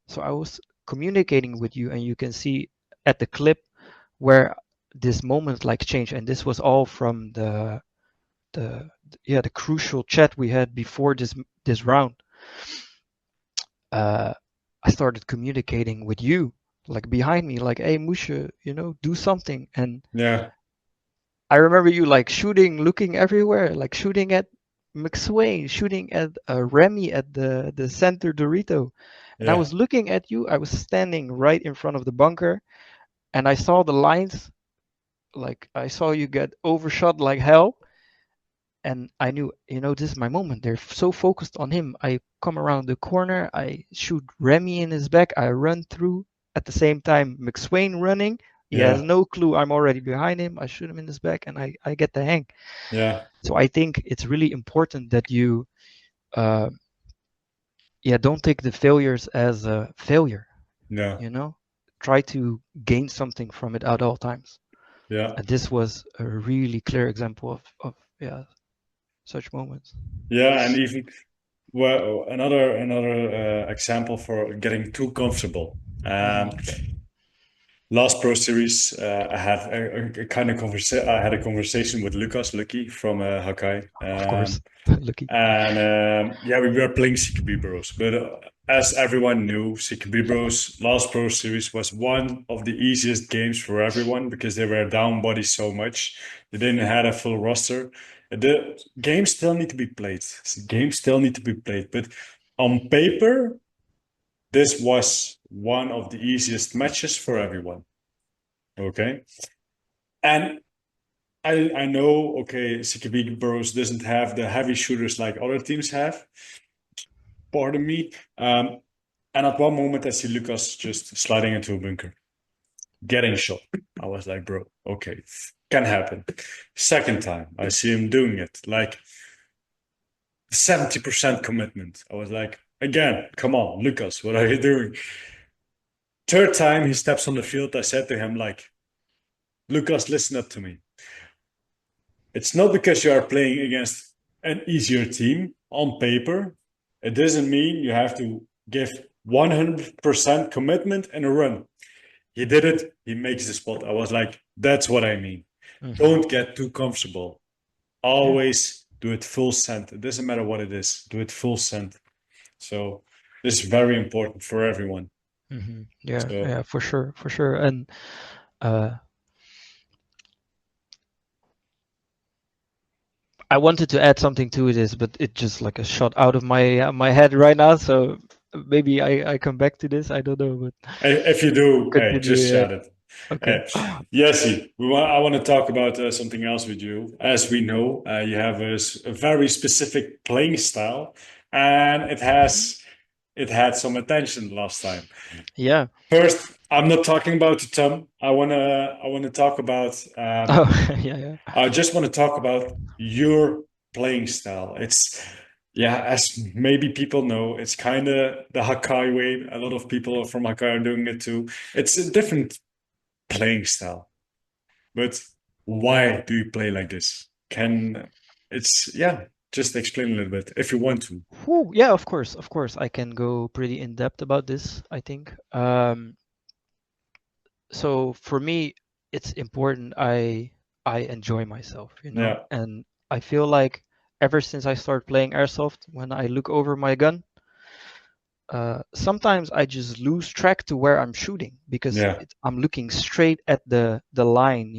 So I was communicating with you, and you can see at the clip where this moment like changed, and this was all from the crucial chat we had before this round. I started communicating with you, like behind me, like, hey Musha, do something. And Yeah. I remember you like shooting, looking everywhere, like shooting at McSwain, shooting at Remy at the center Dorito. And I Yeah. was looking at you. I was standing right in front of the bunker, and I saw the lines. Like I saw you get overshot like hell, And I knew, this is my moment. They're so focused on him. I come around the corner, I shoot Remy in his back, I run through. At the same time, McSwain running. He has Yeah. no clue I'm already behind him. I shoot him in his back, and I get the hang. Yeah. So I think it's really important that you, uh, yeah, don't take the failures as a failure. Yeah. Try to gain something from it at all times. Yeah. And this was a really clear example of yeah, such moments. Yeah. And even well, another example for getting too comfortable. Mhm. Last Pro Series, I had a kind of conversation. I had a conversation with Lucas Lucky from Hakai. Of course, lucky. And yeah, we were playing CQB Bros. But as everyone knew, CQB Bros last Pro Series was one of the easiest games for everyone because they were down bodies so much. They didn't have a full roster. The games still need to be played. Games still need to be played. But on paper, this was one of the easiest matches for everyone. Okay. And I know, okay, CQB Bros doesn't have the heavy shooters like other teams have. Pardon me. And at one moment, I see Lucas just sliding into a bunker, getting shot. I was like, bro, okay, can happen. Second time, I see him doing it, like 70% commitment. I was like, again, come on, Lucas, what are you doing? Third time, he steps on the field. I said to him, like, Lucas, listen up to me. It's not because you are playing against an easier team on paper. It doesn't mean you have to give 100% commitment and a run. He did it. He makes the spot. I was like, that's what I mean. Hmm. Don't get too comfortable. Yeah. Always do it full send. It doesn't matter what it is. Do it full send. So this is very important for everyone. Yeah, So yeah, for sure, for sure. And uh, I wanted to add something to this, but it just like a shot out of my head right now. So maybe I come back to this. I don't know, but if you do, hey, continue. just Yeah. shout it. Okay. Jessy, I want to talk about something else with you. As we know, you have a very specific playing style, and it had some attention last time. Yeah. First, I'm not talking about the thumb. I wanna talk about. Oh, yeah, yeah. I just want to talk about your playing style. It's yeah, as maybe people know, it's kind of the Hakai way. A lot of people from Hakai are doing it too. It's a different playing style. But why do you play like this? Can it's yeah, just explain a little bit if you want to. Whew, yeah, of course, of course. I can go pretty in depth about this, I think. So for me, it's important I enjoy myself, Yeah, and I feel like ever since I started playing airsoft, when I look over my gun, sometimes I just lose track to where I'm shooting because yeah, I'm looking straight at the line.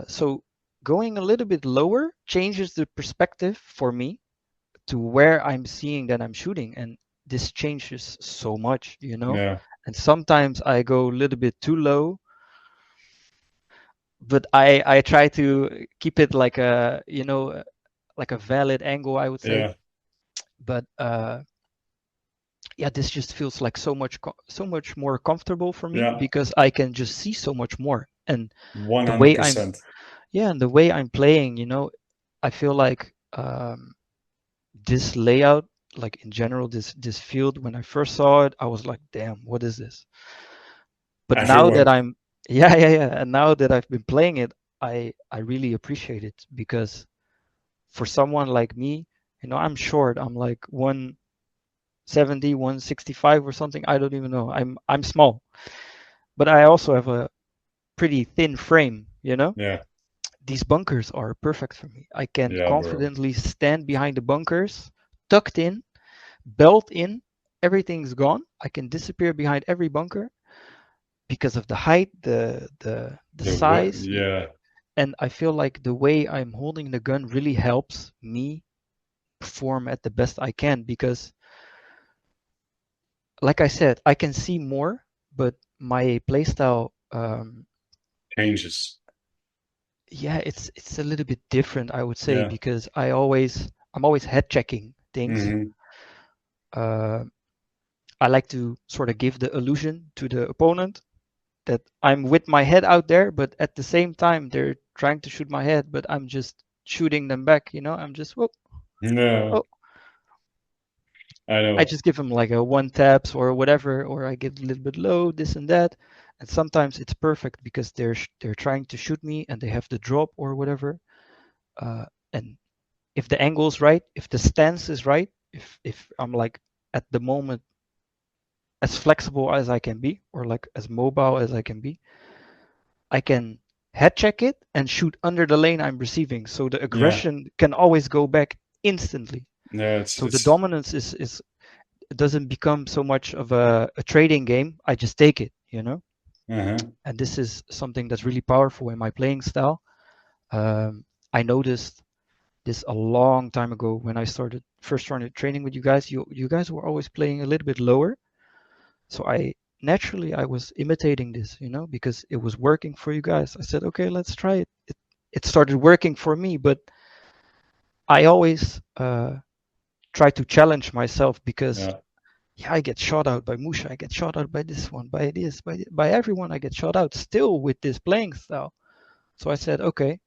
So going a little bit lower changes the perspective for me to where I'm seeing that I'm shooting, and this changes so much. yeah, And sometimes I go a little bit too low, but I try to keep it like like a valid angle, I would say. yeah, But yeah, this just feels like so much more comfortable for me yeah. because I can just see so much more. And One the hundred way I'm percent. yeah, and the way I'm playing, I feel like this layout, like in general, this field, when I first saw it, I was like, damn, what is this? But now that Everyone. I'm yeah, yeah, yeah, and now that I've been playing it, I really appreciate it because for someone like me, I'm short. I'm like 170, 165 or something. I don't even know. I'm small, but I also have a pretty thin frame. Yeah, These bunkers are perfect for me. I can yeah, bro. confidently stand behind the bunkers, tucked in, belt in, everything's gone. I can disappear behind every bunker because of the height, the size, Yeah, and I feel like the way I'm holding the gun really helps me perform at the best I can because, like I said, I can see more, but my playstyle, changes. Yeah, it's a little bit different, I would say, Yeah. because I'm always head checking things. Hmm. Uh, I like to sort of give the illusion to the opponent that I'm with my head out there, but at the same time they're trying to shoot my head, but I'm just shooting them back. I'm just whoa, No, oh, I I know. just give them like a one taps or whatever, or I get a little bit low, this and that. And sometimes it's perfect because they're trying to shoot me and they have the drop or whatever. And if the angle is right, if the stance is right, if I'm like at the moment as flexible as I can be, or like as mobile as I can be, I can head check it and shoot under the lane I'm receiving. So the Yeah. aggression can always go back instantly. No, So the dominance is it doesn't become so much of a trading game. I just take it. uh-huh. And this is something that's really powerful in my playing style. I noticed this a long time ago when I started training with you guys. You guys were always playing a little bit lower. So I was imitating this, because it was working for you guys. I said, okay, let's try it. It started working for me, but I always try to challenge myself because Yeah. yeah, I get shot out by Musha, I get shot out by this one, by this, by everyone. I get shot out still with this playing style. So I said, okay,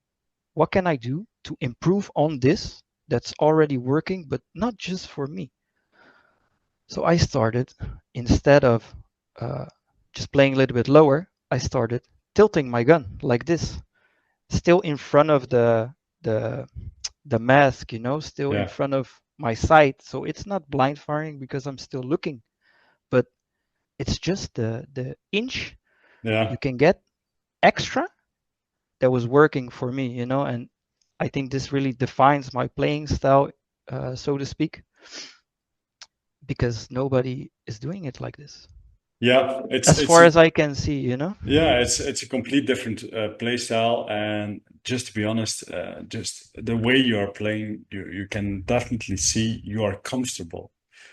what can I do to improve on this that's already working, but not just for me? So I started, instead of uh, just playing a little bit lower, I started tilting my gun like this, still in front of the the mask, still in Yeah. front of my sight. So it's not blind firing because I'm still looking, but it's just the inch Yeah. you can get extra that was working for me, and I think this really defines my playing style, so to speak, because nobody is doing it like this, Yeah. as It's far a as I can see. Yeah, it's a complete different play style, and just to be honest, just the way you are playing, you can definitely see you are comfortable.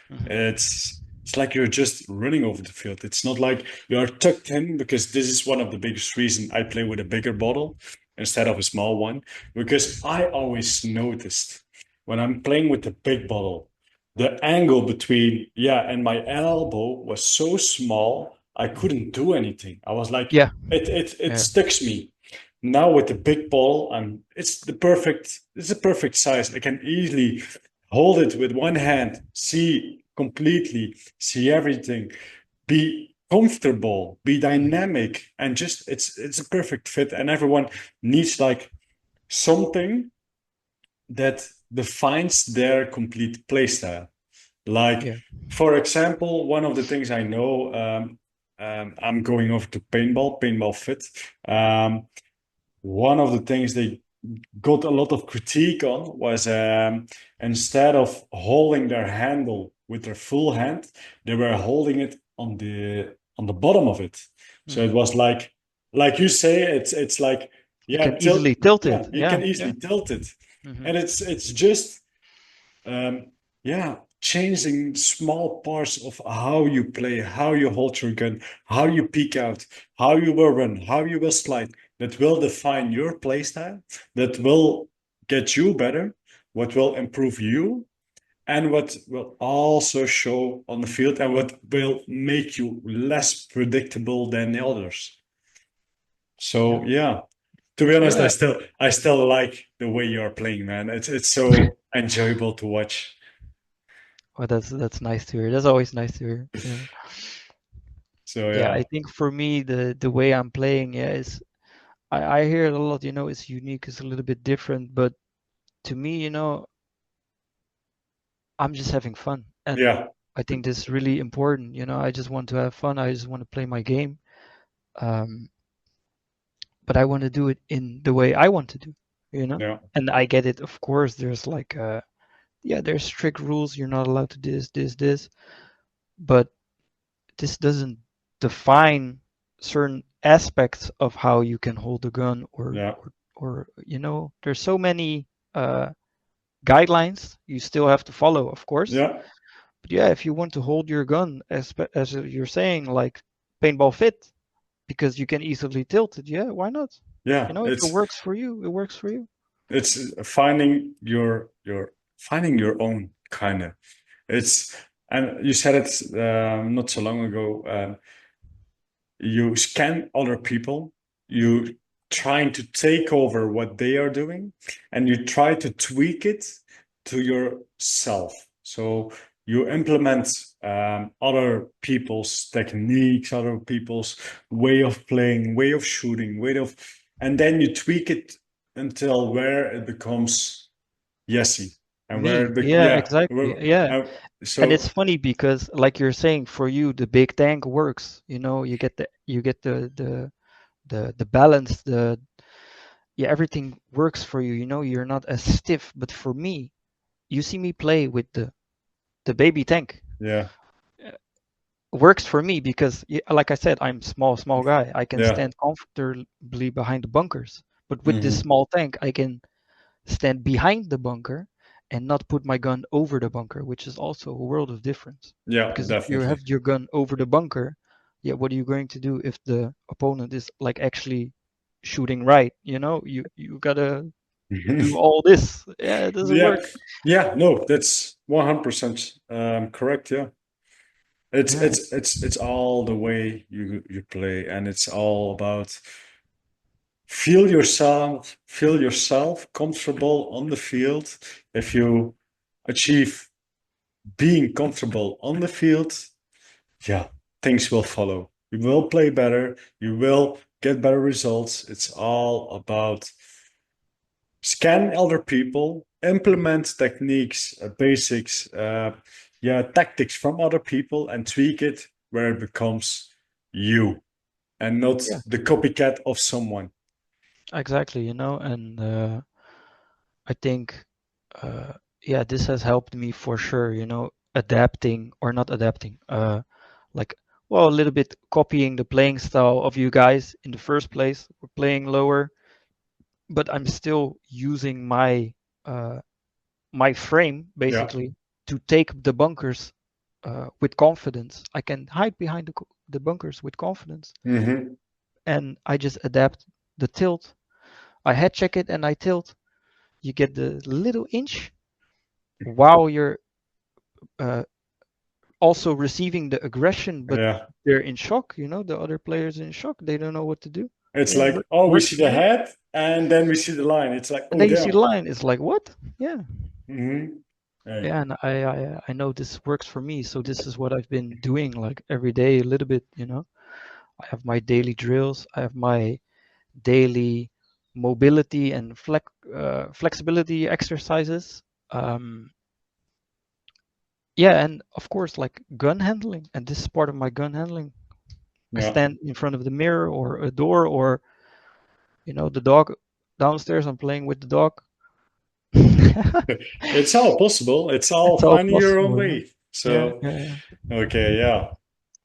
Hmm. It's like you're just running over the field. It's not like you are tucked in, because this is one of the biggest reason I play with a bigger bottle instead of a small one. Because I always noticed when I'm playing with the big bottle, the angle between and my elbow was so small I couldn't do anything. I was like, Yeah, it yeah. sticks me. Now with the big ball, it's the perfect size. I can easily hold it with one hand, see completely, see everything, be comfortable, be Hmm. dynamic, and just it's a perfect fit. And everyone needs like something that defines their complete playstyle. Like, Yeah. for example, one of the things I know, I'm going over to paintball fit. Um, One of the things they got a lot of critique on was, instead of holding their handle with their full hand, they were holding it on the bottom of it. So it Hmm. was like you say, it's like, You yeah, can easily tilt yeah, it. you can Yeah, easily yeah. tilt it, Hmm. and it's just, yeah, changing small parts of how you play, how you hold your gun, how you peek out, how you will run, how you will slide, that will define your playstyle, that will get you better, what will improve you, and what will also show on the field, and what will make you less predictable than the others. Yeah. So yeah, to be honest, Yeah. I still like the way you're playing, man. It's so enjoyable to watch. Well, that's nice to hear. That's always nice to hear. Yeah. So Yeah, I yeah, think for me the way I'm playing, yeah, is I hear it a lot, it's unique, it's a little bit different, but to me, I'm just having fun. And yeah, I think this is really important. I just want to have fun. I just want to play my game. Um, but I want to do it in the way I want to do. yeah, And I get it, of course, there's like yeah, there's strict rules. You're not allowed to do this, but this doesn't define certain aspects of how you can hold a gun yeah, or there's so many uh guidelines you still have to follow, of course. yeah, But yeah, if you want to hold your gun, as you're saying, like paintball fit, because you can easily tilt it. Yeah, why not? Yeah, If it works for you, it works for you. it's finding your own kind of. It's and you said it not so long ago. You scan other people, you trying to take over what they are doing, and you try to tweak it to yourself. So you implement other people's techniques, other people's way of playing, way of shooting, and then you tweak it until where it becomes Jessy, and where Me, the yeah, yeah, exactly. Yeah. And it's so funny because like you're saying, for you the big tank works. You get the balance, yeah, everything works for you. You're not as stiff. But for me, you see me play with the baby tank. yeah, uh, Works for me because, like I said, I'm small guy. I can yeah, stand comfortably behind the bunkers. But with this hmm, small tank, I can stand behind the bunker and not put my gun over the bunker, which is also a world of difference. yeah, Because if you have definitely. your gun over the bunker, yeah, what are you going to do if the opponent is like actually shooting right? You gotta do all this. Yeah, it doesn't Yeah, work. yeah, no, that's 100% correct. Yeah, it's Yeah, it's it's it's all the way you play, and it's all about feel yourself comfortable on the field. If you achieve being comfortable on the field, yeah, things will follow. You will play better. You will get better results. It's all about scan other people, implement techniques, basics, yeah, tactics from other people, and tweak it where it becomes you and not yeah, the copycat of someone. exactly. And I think, uh, yeah, this has helped me for sure. Adapting or not adapting. Like, well, a little bit copying the playing style of you guys in the first place. We're playing lower, but I'm still using uh, my frame Yeah. basically to take the bunkers with confidence. I can hide behind the bunkers with confidence, Hmm. and I just adapt the tilt. I head check it and I tilt. You get the little inch while you're uh, also receiving the aggression, but Yeah. they're in shock. The other players in shock. They don't know what to do. It's Yeah, like, oh, we works see for the me. head and then we see the line. It's like, And oh, then you see the damn. line. It's like what? Yeah. Hmm. Hey. Yeah, and I know this works for me, so this is what I've been doing like every day a little bit. I have my daily drills, I have my daily mobility and flexibility exercises. Um, yeah, and of course, like gun handling, and this is part of my gun handling. I Yeah. stand in front of the mirror or a door or the dog downstairs. I'm playing with the dog. It's all possible. It's all It's all finding your own possible. way. Yeah, So, yeah, yeah. okay, yeah.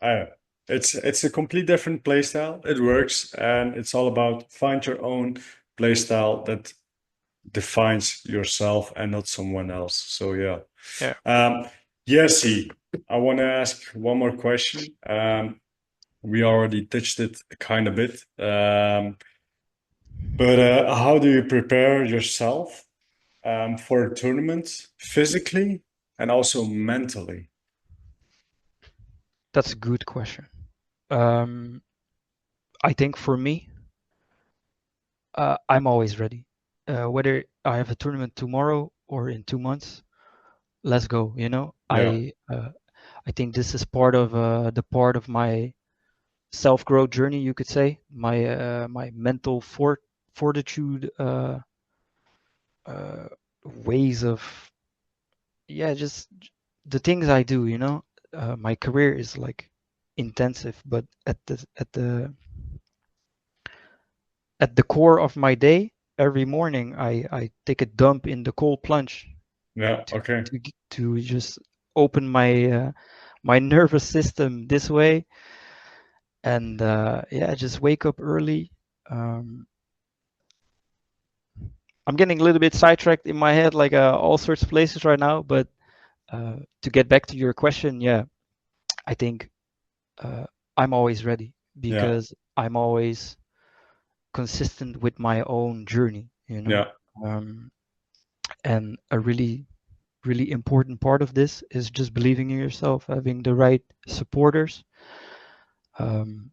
I, it's a complete different play style. It works, and it's all about find your own play style that defines yourself and not someone else. So yeah. Yeah. Um, Jessy, I want to ask one more question. We already touched it kind of bit, but how do you prepare yourself for a tournament physically and also mentally? That's a good question. Um, I think for me, I'm always ready. Whether I have a tournament tomorrow or in 2 months, let's go. Yeah, I think this is part of my self-growth journey, you could say. My mental fortitude, uh, ways of, yeah, just the things I do. My career is like intensive, but at the core of my day, every morning I take a dump in the cold plunge yeah, to okay. to just open my nervous system this way, and yeah, just wake up early. Um, I'm getting a little bit sidetracked in my head, like all sorts of places right now. But to get back to your question, yeah, I think uh, I'm always ready. Yeah. because I'm always consistent with my own journey, you know. Yeah. Um, and a really important part of this is just believing in yourself, having the right supporters. Um,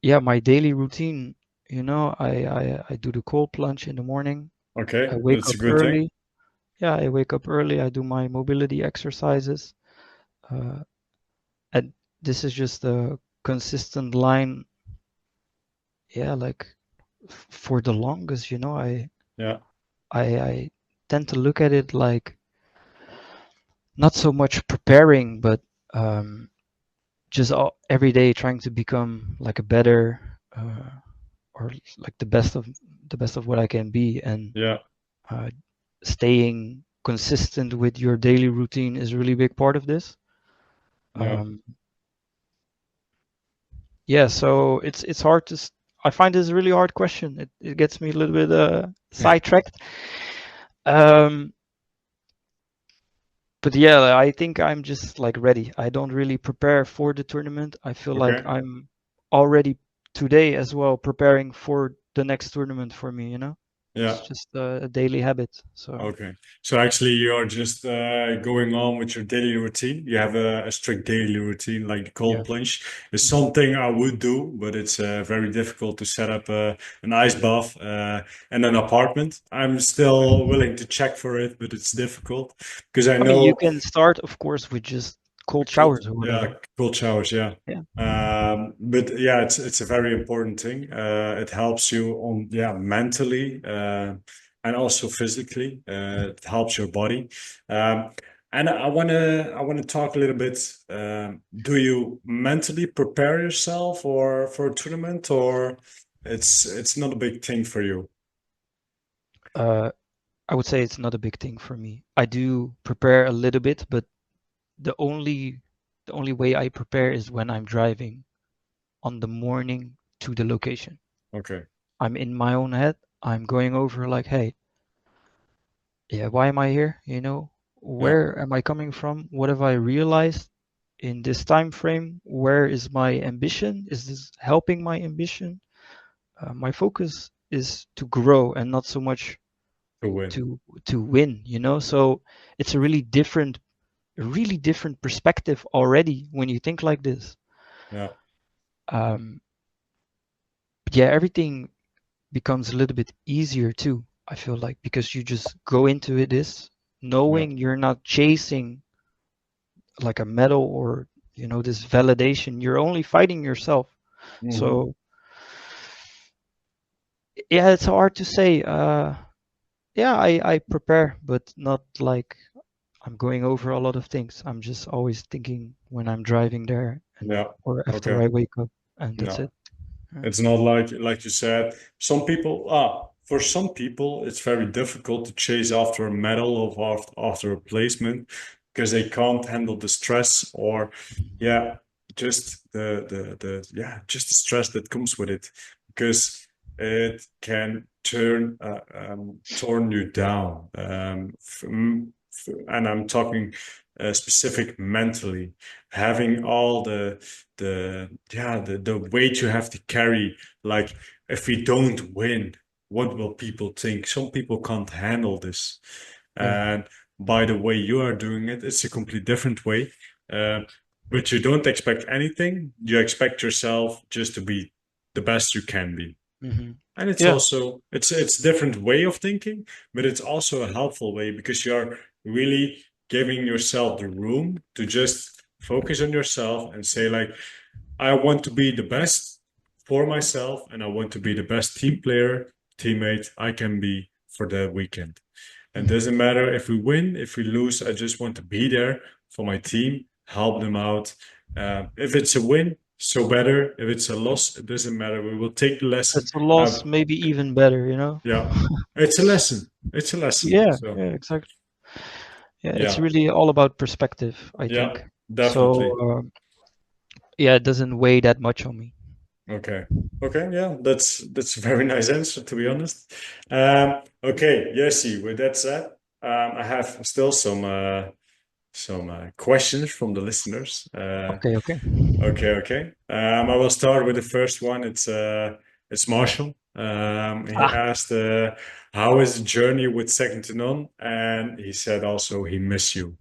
yeah, my daily routine, you know, I do the cold plunge in the morning. I Okay. wake That's a up good thing. early. Yeah, I wake up early. I do my mobility exercises. Uh, and this is just a consistent line. Yeah, like for the longest, you know, Yeah. I tend to look at it like not so much preparing, but um, just every day trying to become like a better or like the best of what I can be, and Yeah. uh, staying consistent with your daily routine is a really big part of this. Yeah. Um, yeah, so it's hard to. I find this a really hard question. It gets me a little bit sidetracked. Um, but yeah, I think I'm just like ready. I don't really prepare for the tournament. I feel like Okay. I'm already today as well preparing for the next tournament for me, you know? It's Yeah. just a daily habit. So Okay. So actually, you're just going on with your daily routine. You have a strict daily routine, like the yeah. cold plunge. It's hmm something I would do, but it's very difficult to set up an ice bath in an apartment. I'm still willing to check for it, but it's difficult because I I mean, you know. can start, of course, with just cold Cold, showers or yeah, whatever. cold showers, yeah. Yeah. But yeah, it's a very important thing. It helps you on, yeah, mentally and also physically. It helps your body. Um, and I wanna talk a little bit. Do you mentally prepare yourself or for a tournament, or it's not a big thing for you? Uh, I would say it's not a big thing for me. I do prepare a little bit, but the only the only way I prepare is when I'm driving on the morning to the location. Okay, I'm in my own head. I'm going over like, hey, yeah, why am I here? You know, yeah, where am I coming from? What have I realized in this time frame? Where is my ambition? Is this helping my ambition? My focus is to grow and not so much to win. to win, you know? So it's a really different perspective already when you think like this. Yeah, Um, but yeah, everything becomes a little bit easier too, I feel like, because you just go into it this yeah. knowing you're not chasing like a medal or, you know, this validation. You're only fighting yourself. Hmm. So yeah, it's hard to say. Yeah, I prepare, but not like I'm going over a lot of things. I'm just always thinking when I'm driving there and Yeah. or after Okay. I wake up, and that's No. it. Yeah. It's not like you said, some people for some people it's very difficult to chase after a medal or after a placement because they can't handle the stress or yeah, just the yeah, just the stress that comes with it because it can turn you down. And I'm talking specific mentally, having all the weight you have to carry. Like if we don't win, what will people think? Some people can't handle this. Yeah. And by the way you are doing it, it's a complete different way. Uh, but you don't expect anything. You expect yourself just to be the best you can be. hmm And it's Yeah. also it's different way of thinking, but it's also a helpful way because you're really giving yourself the room to just focus on yourself and say like, I want to be the best for myself and I want to be the best team player, teammate I can be for the weekend. And it hmm doesn't matter if we win, if we lose, I just want to be there for my team, help them out. If it's a win, so better. If it's a loss, it doesn't matter. We will take the If lesson. it's a loss, maybe even better, you know? Yeah, it's a lesson. It's a lesson. Yeah, So yeah, exactly. Yeah, it's yeah, really all about perspective, I yeah, think. So, definitely. yeah, it doesn't weigh that much on me. Okay. Okay. Yeah, that's a very nice answer to be honest. Okay, Jessy. With that said, I have still some questions from the listeners. Okay, okay. Okay. I will start with the first one. It's Marshall. He Ah. asked, "How is the journey with Second to None?" And he said also he miss you.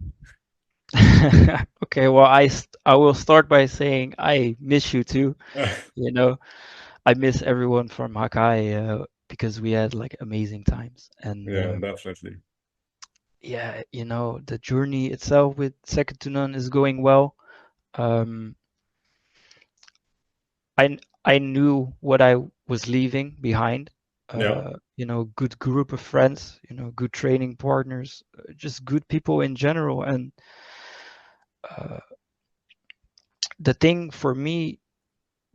Okay, well, I will start by saying I miss you too. You know, I miss everyone from Hakai because we had like amazing times. And Yeah, definitely. yeah, the journey itself with Second to None is going well. Um, I knew what I was leaving behind. Yeah, Good group of friends, good training partners, just good people in general. And uh, the thing for me,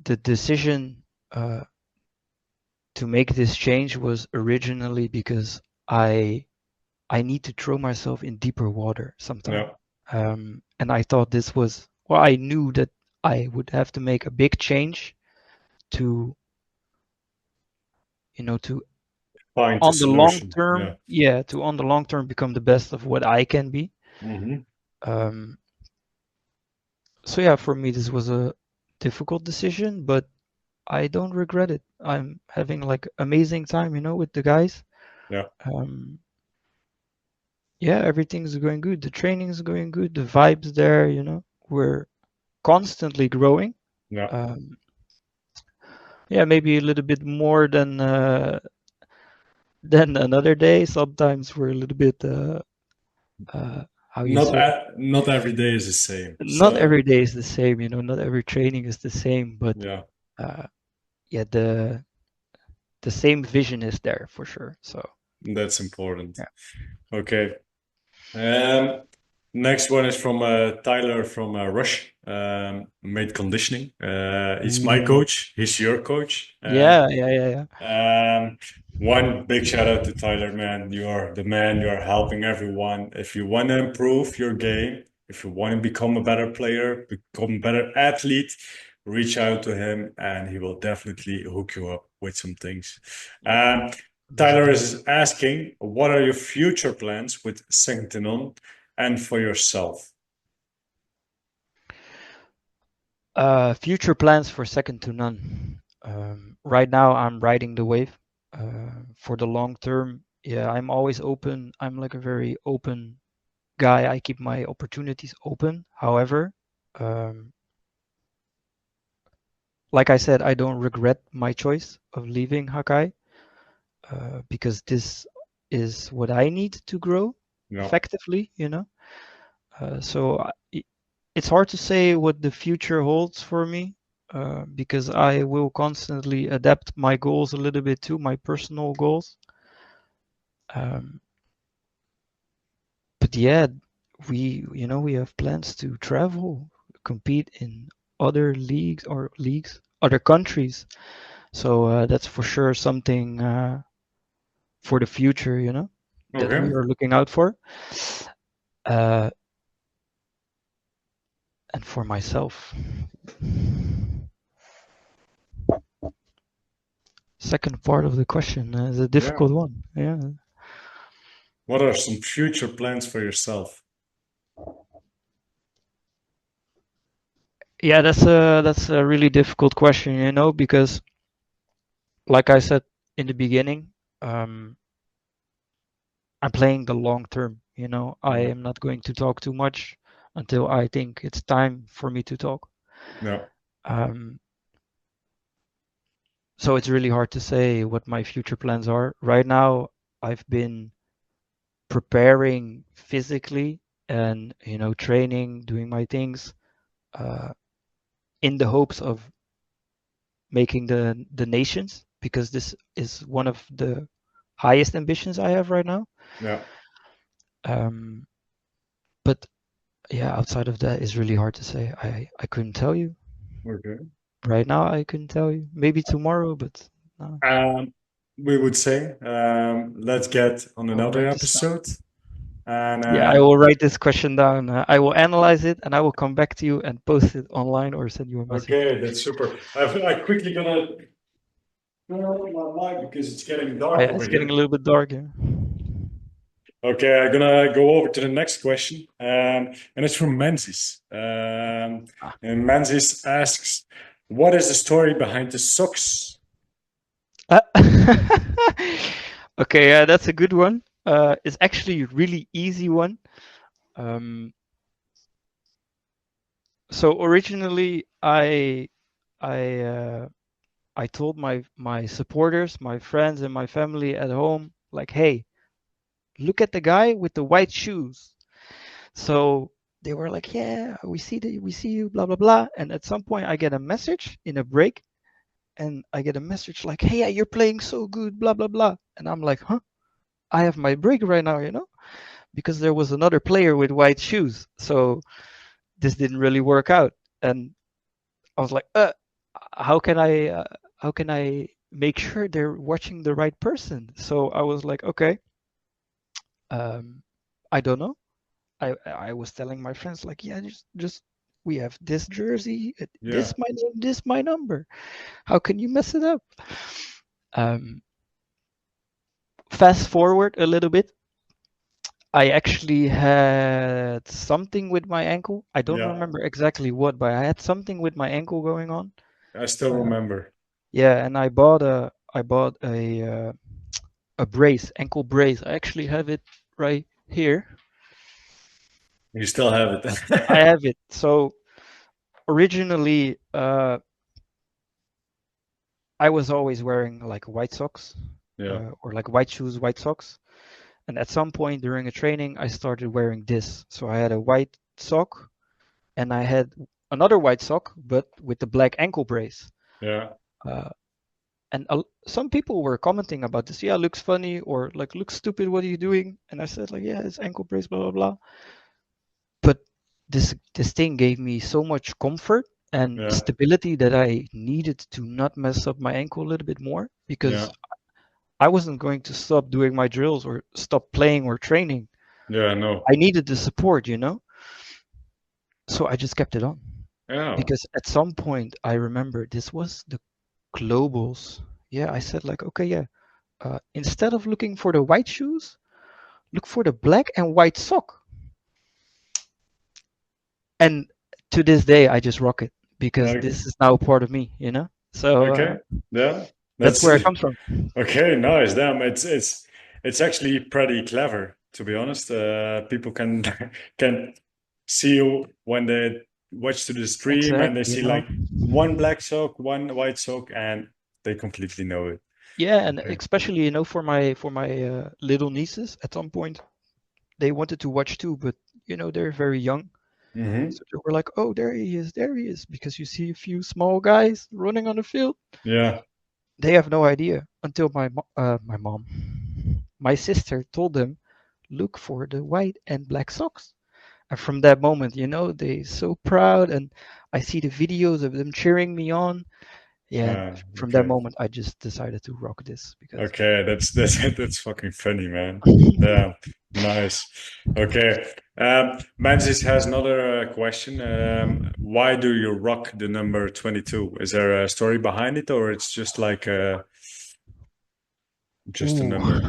the decision to make this change was originally because I need to throw myself in deeper water sometime. yeah, And I thought this was, well, I knew that I would have to make a big change to, to find a on the long solution. Yeah. term, yeah, to on the long term become the best of what I can be. Hmm. Um, so yeah, for me this was a difficult decision, but I don't regret it. I'm having like amazing time, with the guys. Yeah, Um, yeah, everything's going good. The training's going good. The vibes there, we're constantly growing. yeah. Um, yeah, maybe a little bit more than another day. Sometimes we're a little bit how you say it? Not every day is the same. Not So every day is the same, not every training is the same, but yeah, uh, yeah, the same vision is there for sure. So that's important. yeah. Okay. Um, Next one is from Tyler from Rush, made conditioning. He's my Ooh. coach. He's your coach. Yeah, yeah, yeah, yeah. One big shout out to Tyler, man. You are the man. You are helping everyone. If you want to improve your game, if you want to become a better player, become a better athlete, reach out to him and he will definitely hook you up with some things. Yeah. Um, Amazing Tyler guy. is asking, what are your future plans with Singleton and for yourself? Future plans for second to none. Right now, I'm riding the wave. For the long term, yeah, I'm always open. I'm like a very open guy. I keep my opportunities open. However, um, like I said, I don't regret my choice of leaving Hakai because this is what I need to grow Yeah. effectively, So it's hard to say what the future holds for me because I will constantly adapt my goals a little bit to my personal goals. Um, but yeah, we have plans to travel, compete in other leagues, other countries. So that's for sure something for the future, that we Okay. are looking out for. Uh, and for myself, second part of the question is a Yeah. difficult one. Yeah. What are some future plans for yourself? Yeah, that's a really difficult question, because like I said in the beginning, um, I'm playing the long term, I Yeah. am not going to talk too much until I think it's time for me to talk. Yeah. Um, so it's really hard to say what my future plans are. Right now, I've been preparing physically and, training, doing my things, uh, in the hopes of making the nations because this is one of the highest ambitions I have right now. Yeah. Um, but yeah, outside of that is really hard to say. I couldn't tell you Okay. right now. I couldn't tell you. Maybe tomorrow, but no. Um, we would say, let's get on I'll another write this down. episode. And Yeah, I will write this question down. I will analyze it and I will come back to you and post it online or send you a message. okay, that's super. I quickly gonna turn on my light because it's getting Oh, dark yeah, over it's getting a here. little bit dark. Yeah. Okay, I'm gonna go over to the next question, and it's from Menzies. Ah. And Menzies asks, "What is the story behind the socks?" Uh, Okay, yeah, that's a good one. It's actually a really easy one. Um, so originally, I I told my supporters, my friends, and my family at home, like, hey, look at the guy with the white shoes. So they were like, yeah, we see you, blah blah blah. And at some point, I get a message in a break, and I get a message like, hey, you're playing so good, blah blah blah. And I'm like, huh? I have my break right now, because there was another player with white shoes. So this didn't really work out. And I was like, how can I make sure they're watching the right person? So I was like, okay, um, I don't know. I was telling my friends like, yeah, just we have this jersey, Yeah, this my number. How can you mess it up? Um, Fast forward a little bit. I actually had something with my ankle. I don't yeah, remember exactly what, but I had something with my ankle going on. I still Uh, remember. yeah, and I bought a brace, ankle brace. I actually have it right here. You still have I it. have it. So originally, I was always wearing like white socks, Yeah, or like white shoes, white socks. And at some point during a training, I started wearing this. So I had a white sock and I had another white sock, but with the black ankle brace. yeah, Uh, and some people were commenting about this. Yeah, looks funny, or like looks stupid. What are you doing? And I said like, yeah, it's ankle brace, blah blah blah. But this thing gave me so much comfort and yeah, stability that I needed to not mess up my ankle a little bit more, because yeah, I wasn't going to stop doing my drills or stop playing or training. yeah. No, I needed the support. So I just kept it on. yeah. Because at some point I remember this was the globals. Yeah, I said like, okay, yeah, instead of looking for the white shoes, look for the black and white sock. And to this day, I just rock it because Okay, this is now part of me. So okay. Yeah, that's that's where it comes from. okay. Nice. Damn, it's actually pretty clever, to be honest. People can can see you when they watch to the stream and they Exactly, see like one black sock, one white sock, and they completely know it. Yeah, and Okay. especially for my little nieces, at some point they wanted to watch too, but they're very young. Mm-hmm. So they were like, "Oh, there he is," because you see a few small guys running on the field. Yeah. They have no idea until my mom, my sister told them, look for the white and black socks. And from that moment, they so proud, and I see the videos of them cheering me on. Yeah, and from that Okay. moment, I just decided to rock this because. Okay, that's that's fucking funny, man. Yeah, nice. Okay, Mansis has another question. Why do you rock the number 22? Is there a story behind it, or it's just a Ooh, number?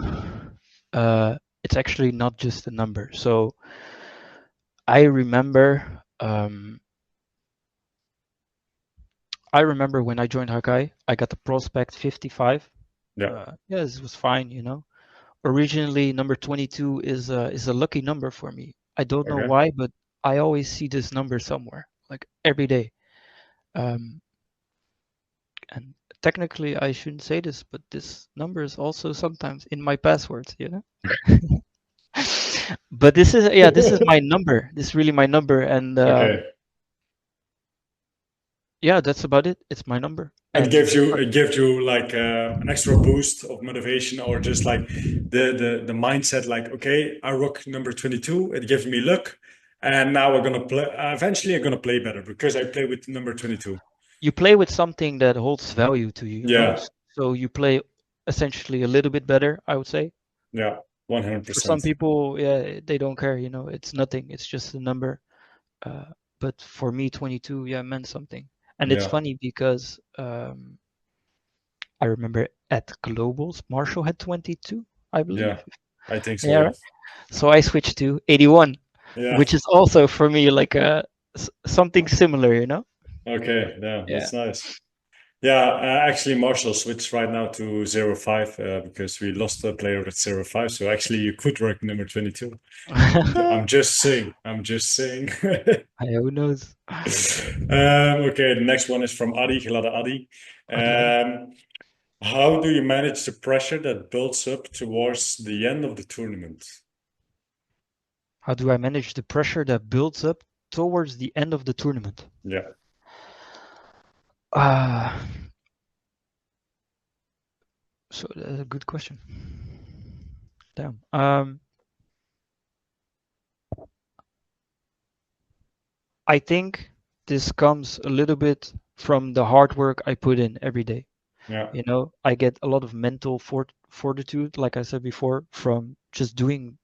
it's actually not just a number. So I remember, when I joined Hakai, I got the prospect 55. Yeah. Yeah, this was fine. Originally, number 22 is a lucky number for me. I don't know Okay. why, but I always see this number somewhere, like every day. Um, and technically, I shouldn't say this, but this number is also sometimes in my passwords. But this is my number. This is really my number, and Okay. yeah, that's about it. It's my number, It and gives you like an extra boost of motivation, or just like the mindset, like, okay, I rock number 22. It gives me luck, and now we're gonna play. Eventually, I'm gonna play better because I play with number 22. you play with something that holds value to you. Yeah, So you play essentially a little bit better, I would say. yeah, For some 100%. people, yeah, they don't care. It's nothing. It's just a number. Uh, but for me, 22, yeah, meant something. And it's Yeah, funny because I remember at Globals, Marshall had 22, I yeah, believe. I think Yeah, so. right. So I switched to 81, Yeah. which is also for me like something similar, you know? Okay. Yeah, Yeah. that's nice. Yeah, actually, Marshall switched right now to 05 because we lost a player at 05. So actually, you could work number 22. I'm just saying. I'm just saying. Who knows? Okay, the next one is from Adi, Glada Adi. Adi. How do you manage the pressure that builds up towards the end of the tournament? How do I manage the pressure that builds up towards the end of the tournament? Yeah, Uh, so that's a good question. Damn. I think this comes a little bit from the hard work I put in every day. yeah, You know, I get a lot of mental fortitude, like I said before, from just doing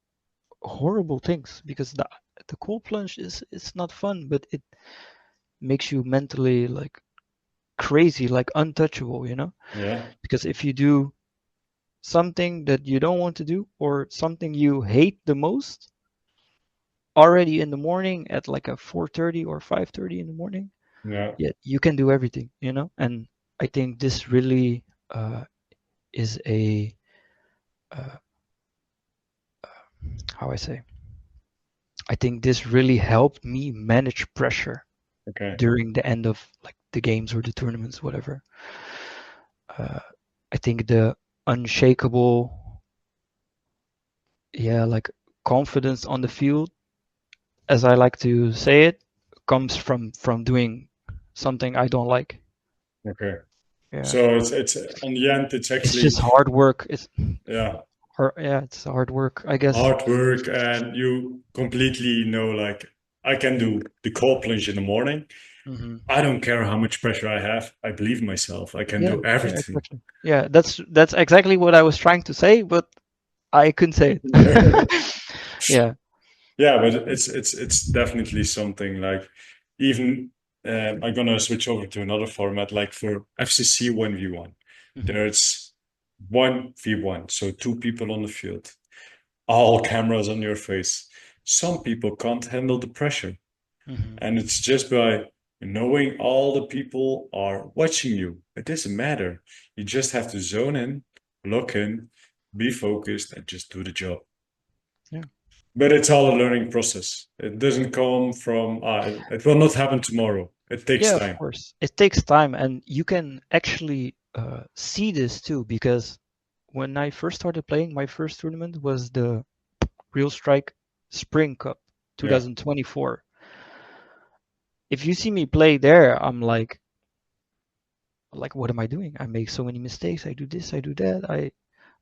horrible things because the cold plunge is it's not fun, but it makes you mentally like crazy, like untouchable, you know? yeah, Because if you do something that you don't want to do or something you hate the most already in the morning at like a 4:30 or 5:30 in the morning, yeah. yeah, you can do everything, you know? And I think this really is a uh, how I say, I think this really helped me manage pressure Okay, during the end of like the games or the tournaments, whatever. Uh, I think the unshakable, yeah, like confidence on the field, as I like to say it, comes from doing something I don't like. okay. Yeah, So it's on the end, it's it's actually just hard work. It's yeah, hard, yeah, it's hard work, I guess. hard work, and you completely know like I can do the cold plunge in the morning. Hmm. I don't care how much pressure I have. I believe in myself. I can Yeah, do yeah, everything. exactly. Yeah, that's exactly what I was trying to say, but I couldn't say it. Yeah. Yeah, but it's definitely something like even I'm gonna switch over to another format like for FCC 1v1. Hmm. There's 1v1, so two people on the field, all cameras on your face. Some people can't handle the pressure, Hmm. and it's just by knowing all the people are watching you. It doesn't matter. You just have to zone in, look in, be focused, and just do the job. Yeah. But it's all a learning process. It doesn't come from, it will not happen tomorrow. It takes Yeah, of time. course. It takes time, and you can actually see this too, because when I first started playing, my first tournament was the Real Strike Spring Cup Yeah. 2024. If you see me play there, I'm like, what am I doing? I make so many mistakes. I do this, I do that.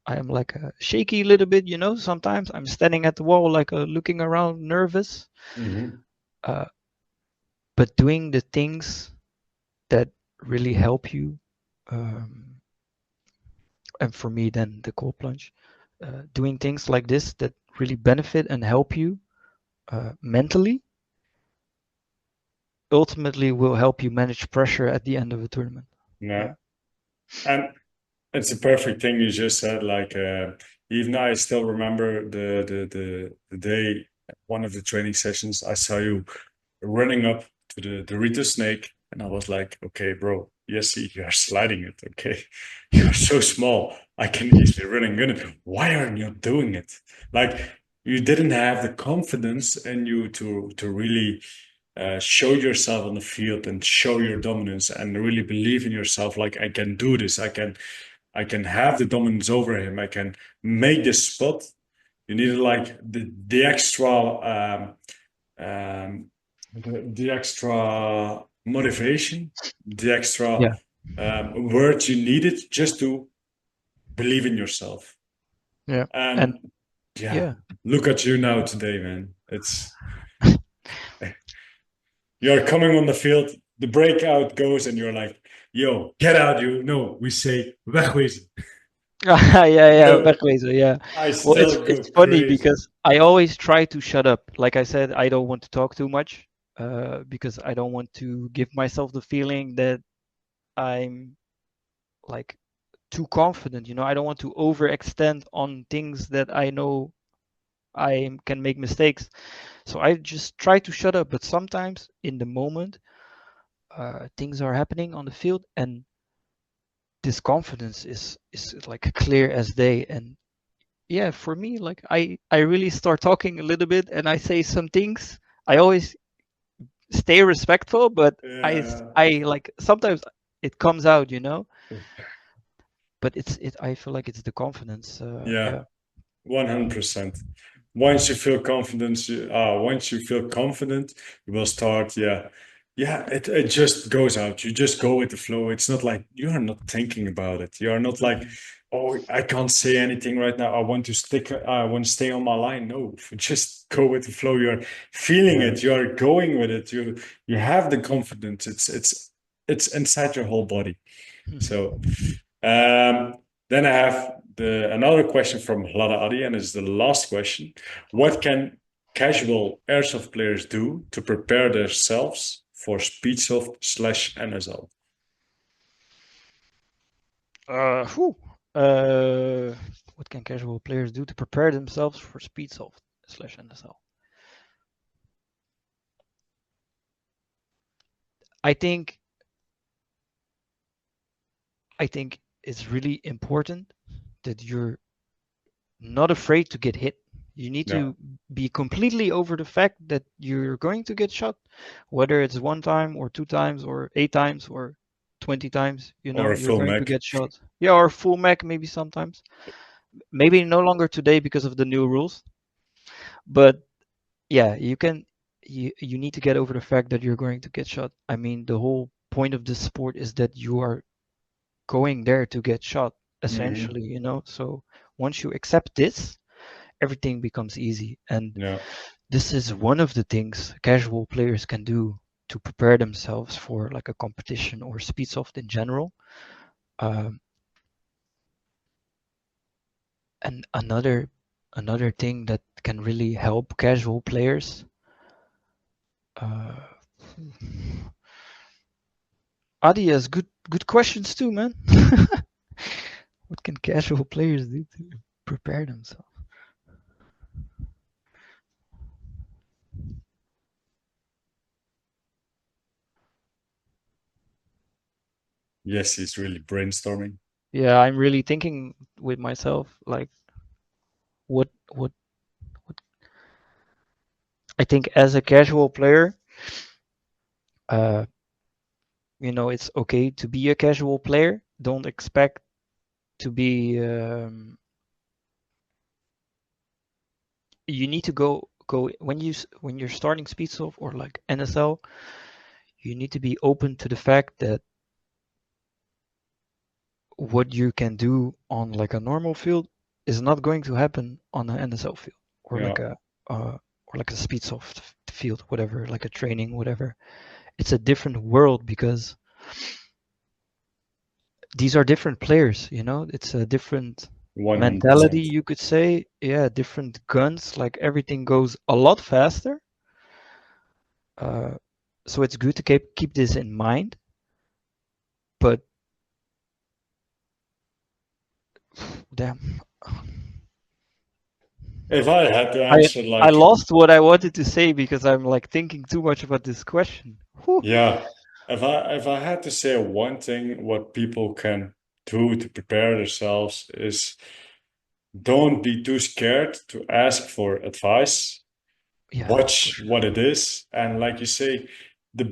I am like shaky a little bit, you know. Sometimes I'm standing at the wall, like looking around, nervous. Hmm. Uh, but doing the things that really help you, um, and for me, then the cold plunge, doing things like this that really benefit and help you mentally, ultimately will help you manage pressure at the end of a tournament. Yeah. Yeah. And it's a perfect thing you just said. Like, even I still remember the day, one of the training sessions, I saw you running up to the Dorito snake, and I was like, okay, bro, Jessy, you are sliding it. Okay, you are so small. I can easily run and gun it. Why aren't you doing it? Like, you didn't have the confidence in you to really show yourself on the field and show your dominance and really believe in yourself. Like, I can do this. I can have the dominance over him. I can make this spot. You needed like the extra um, the extra motivation, the extra Yeah. words you needed just to believe in yourself. Yeah. And And yeah, yeah. look at you now today, man. It's you're coming on the field, the breakout goes, and you're like, "Yo, get out!" You no, we say wegwezen. Yeah, yeah, But wegwezen, yeah. I Well, still go it's funny crazy. because I always try to shut up. Like I said, I don't want to talk too much, because I don't want to give myself the feeling that I'm like too confident. You know, I don't want to overextend on things that I know I can make mistakes. So I just try to shut up. But sometimes in the moment, things are happening on the field, and this confidence is like clear as day. And yeah, for me, like I really start talking a little bit, and I say some things. I always stay respectful, but Yeah. I like sometimes it comes out, you know. But I feel like it's the confidence. Yeah. Yeah. 100%. Once you feel confident, you will start, it just goes out. You just go with the flow. It's not like you are not thinking about it. You are not like, Mhm. oh, I can't say anything right now. I want to stay on my line. No, just go with the flow. You're feeling Yeah. it. You are going with it. You have the confidence. It's inside your whole body. So um, then I have another question from Hlada Adi, and it's the last question. What can casual airsoft players do to prepare themselves for Speedsoft/NSL? Whew. Uh, what can casual players do to prepare themselves for Speedsoft/NSL? I think I think it's really important that you're not afraid to get hit. You need Yeah, to be completely over the fact that you're going to get shot, whether it's one time or two times or 8 times or 20 times, you or know, a you're full going to mech. get shot. Yeah, or full mech maybe sometimes. Maybe no longer today because of the new rules. But yeah, you need to get over the fact that you're going to get shot. I mean, the whole point of this sport is that you are going there to get shot, Hmm. essentially, you know. So once you accept this, everything becomes easy. And Yeah, this is one of the things casual players can do to prepare themselves for like a competition or Speedsoft in general. Um, and another thing that can really help casual players. Uh, Adi has good questions too, man. What can casual players do to prepare themselves? yes, he's really brainstorming. Yeah, I'm really thinking with myself, like what I think as a casual player, uh, you know, it's okay to be a casual player. Don't expect to be. You need to go when when you're starting Speedsoft or like NSL. You need to be open to the fact that what you can do on like a normal field is not going to happen on an NSL field or Yeah, like a Speedsoft field, whatever, like a training, whatever. It's a different world because these are different players, you know. It's a different mentality, 100%. you could say. Yeah, different guns. Like everything goes a lot faster. Uh, so it's good to keep this in mind. But damn, If I had to I answer, I like, lost what I wanted to say because I'm like thinking too much about this question. Whew. yeah, if I had to say one thing, what people can do to prepare themselves is don't be too scared to ask for advice. Yeah, for Watch sure. what it is, and like you say, to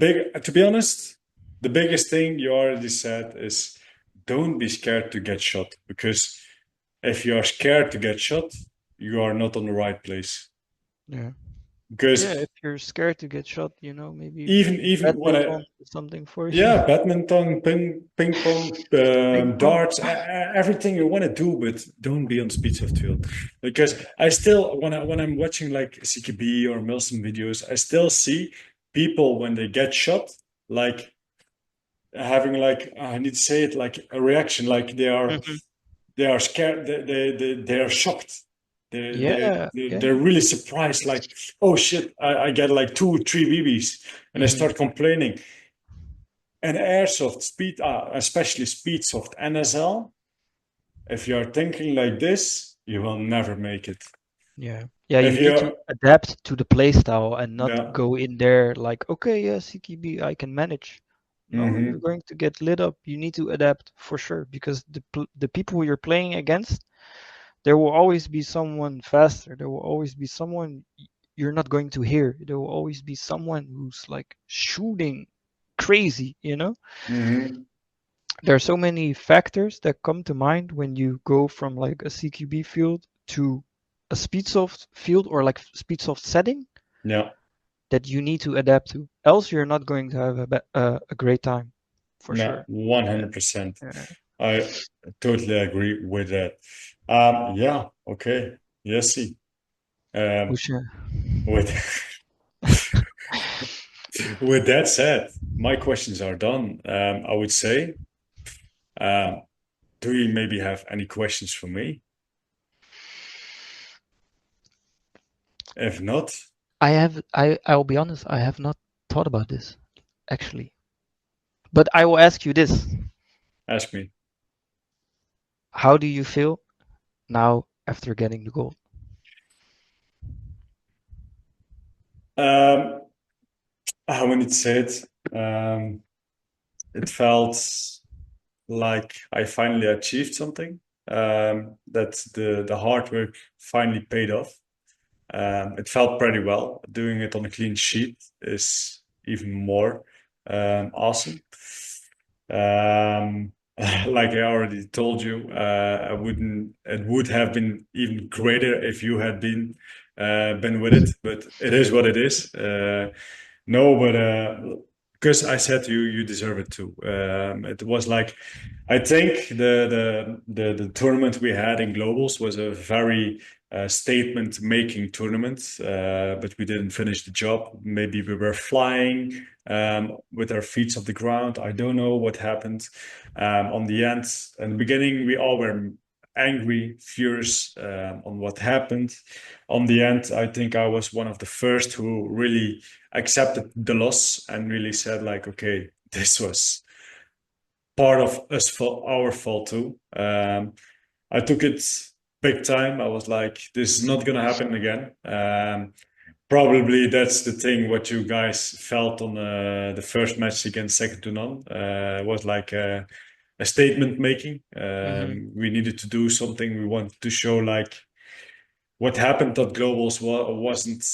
be honest, the biggest thing you already said is don't be scared to get shot, because if you are scared to get shot, you are not on the right place. Yeah. Yeah, Because if you're scared to get shot, you know, maybe even when I badminton is something for you. Yeah, badminton, ping pong, Ping pong. darts, everything you want to do, but don't be on speed soft field. Because Yeah. I still, when I'm watching like CKB or Milson videos, I still see people when they get shot, like having like I need to say it, like a reaction, like Hmm. they are scared, they are shocked. Yeah, They're yeah. really surprised, like, oh shit, I get like 2 3 BBs, and I Hmm. start complaining. And airsoft speed, especially speedsoft NSL, If you're thinking like this, you will never make it. Yeah. Yeah, If you need to you're, adapt to the playstyle and not yeah, go in there like, okay, yeah, CKB, I can manage. No, you're mm-hmm, going to get lit up. You need to adapt for sure because the people you're playing against, there will always be someone faster. There will always be someone you're not going to hear. There will always be someone who's like shooting crazy, you know? mm-hmm, There are so many factors that come to mind when you go from like a CQB field to a Speedsoft field or like Speedsoft setting yeah, that you need to adapt to. Else, you're not going to have a great time, for yeah, sure. Yeah, 100%. yeah, I totally agree with that. Yeah, okay. Yesy. for Um, sure. with with that said, my questions are done. I would say, um, do you maybe have any questions for me? If not, I'll be honest, I have not thought about this actually. But I will ask you this. ask me. How do you feel now after getting the gold? Um, when it said, it felt like I finally achieved something. That the hard work finally paid off. It felt pretty well. Doing it on a clean sheet is even more awesome. Um, like I already told you, I wouldn't. It would have been even greater if you had been with it. But it is what it is. No, but because I said to you, you deserve it too. It was like, I think the tournament we had in globals was a very statement-making tournament, but we didn't finish the job. Maybe we were flying with our feet off the ground. I don't know what happened. On the end, in the beginning, we all were angry, furious on what happened. On the end, I think I was one of the first who really accepted the loss and really said like, okay, this was part of us for our fault too. I took it big time. I was like, this is not gonna happen again. Probably that's the thing what you guys felt on the first match against second to none. Was like a statement making. Mm-hmm. We needed to do something. We wanted to show like what happened at globals wasn't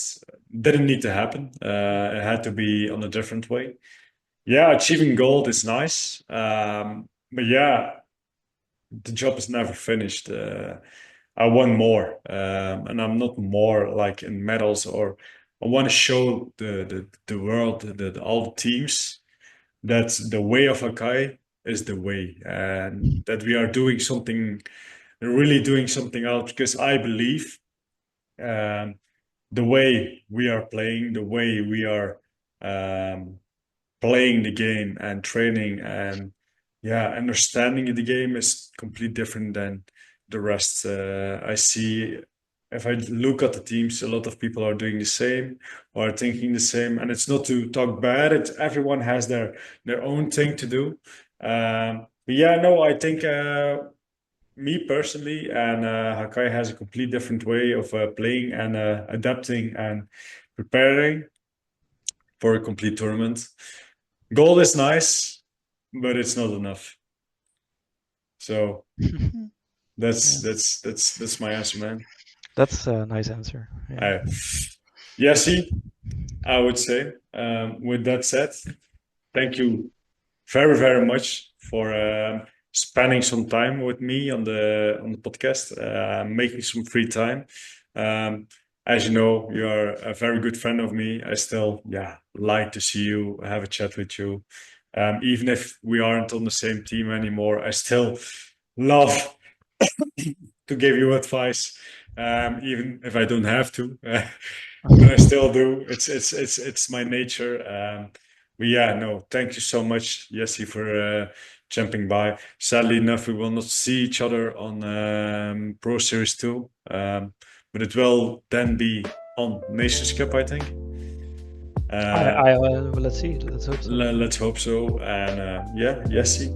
didn't need to happen. It had to be on a different way. Yeah, achieving gold is nice. But yeah, the job is never finished. I want more, and I'm not more like in medals or I want to show the world, all the teams that the way of Akai is the way, and that we are doing something, really doing something out because I believe um, the way we are playing, the way we are um, playing the game and training and yeah, understanding the game is completely different than the rest. I see if I look at the teams, a lot of people are doing the same or are thinking the same, and it's not to talk bad. It's everyone has their own thing to do. But yeah, no, I think me personally and Hakai has a complete different way of playing and adapting and preparing for a complete tournament. Gold is nice, but it's not enough. So Yeah, that's my answer, man. that's a nice answer. Yeah. I, Jessy, I would say. With that said, thank you very much for spending some time with me on the podcast, making some free time. Um, as you know, you're a very good friend of me. I still, yeah, like to see you, have a chat with you. Even if we aren't on the same team anymore, I still love to give you advice, even if I don't have to. But I still do. It's my nature. But yeah, no, thank you so much, Jesse, for jumping by. Sadly enough, we will not see each other on Pro Series 2, but it will then be on Nations Cup, I think. Uh, Let's see. Let's hope so. let's hope so. And yeah, Jesse,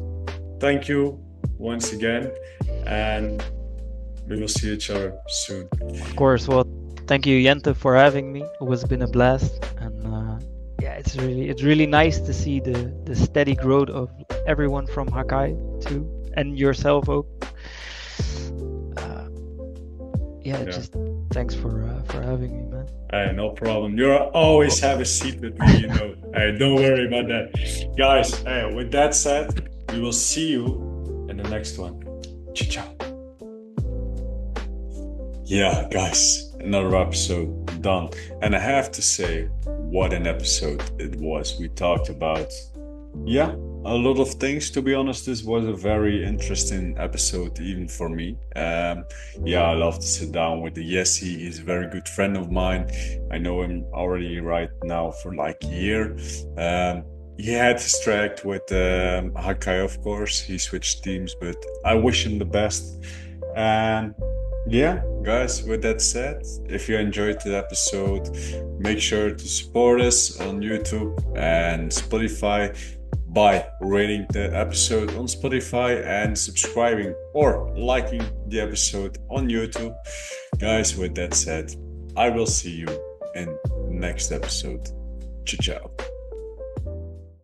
thank you once again, and we will see each other soon. Of course. Well, thank you, Jente, for having me. It has been a blast, and yeah, it's really nice to see the steady growth of everyone from Hakai too, and yourself, Oak. Yeah, just thanks for having me, man. Hey, no problem. You always have a seat with me, you know. Hey, don't worry about that. Guys, hey, with that said, we will see you in the next one. Ciao. Yeah, guys, another episode done. And I have to say, what an episode it was. We talked about, a lot of things. To be honest, this was a very interesting episode, even for me. I love to sit down with the Jessy. He's a very good friend of mine. I know him already right now for like a year. He had his track with Hakai, of course. He switched teams, but I wish him the best. And yeah, guys, with that said, if you enjoyed the episode, make sure to support us on YouTube and Spotify by rating the episode on Spotify and subscribing or liking the episode on YouTube. Guys, with that said, I will see you in the next episode. Ciao.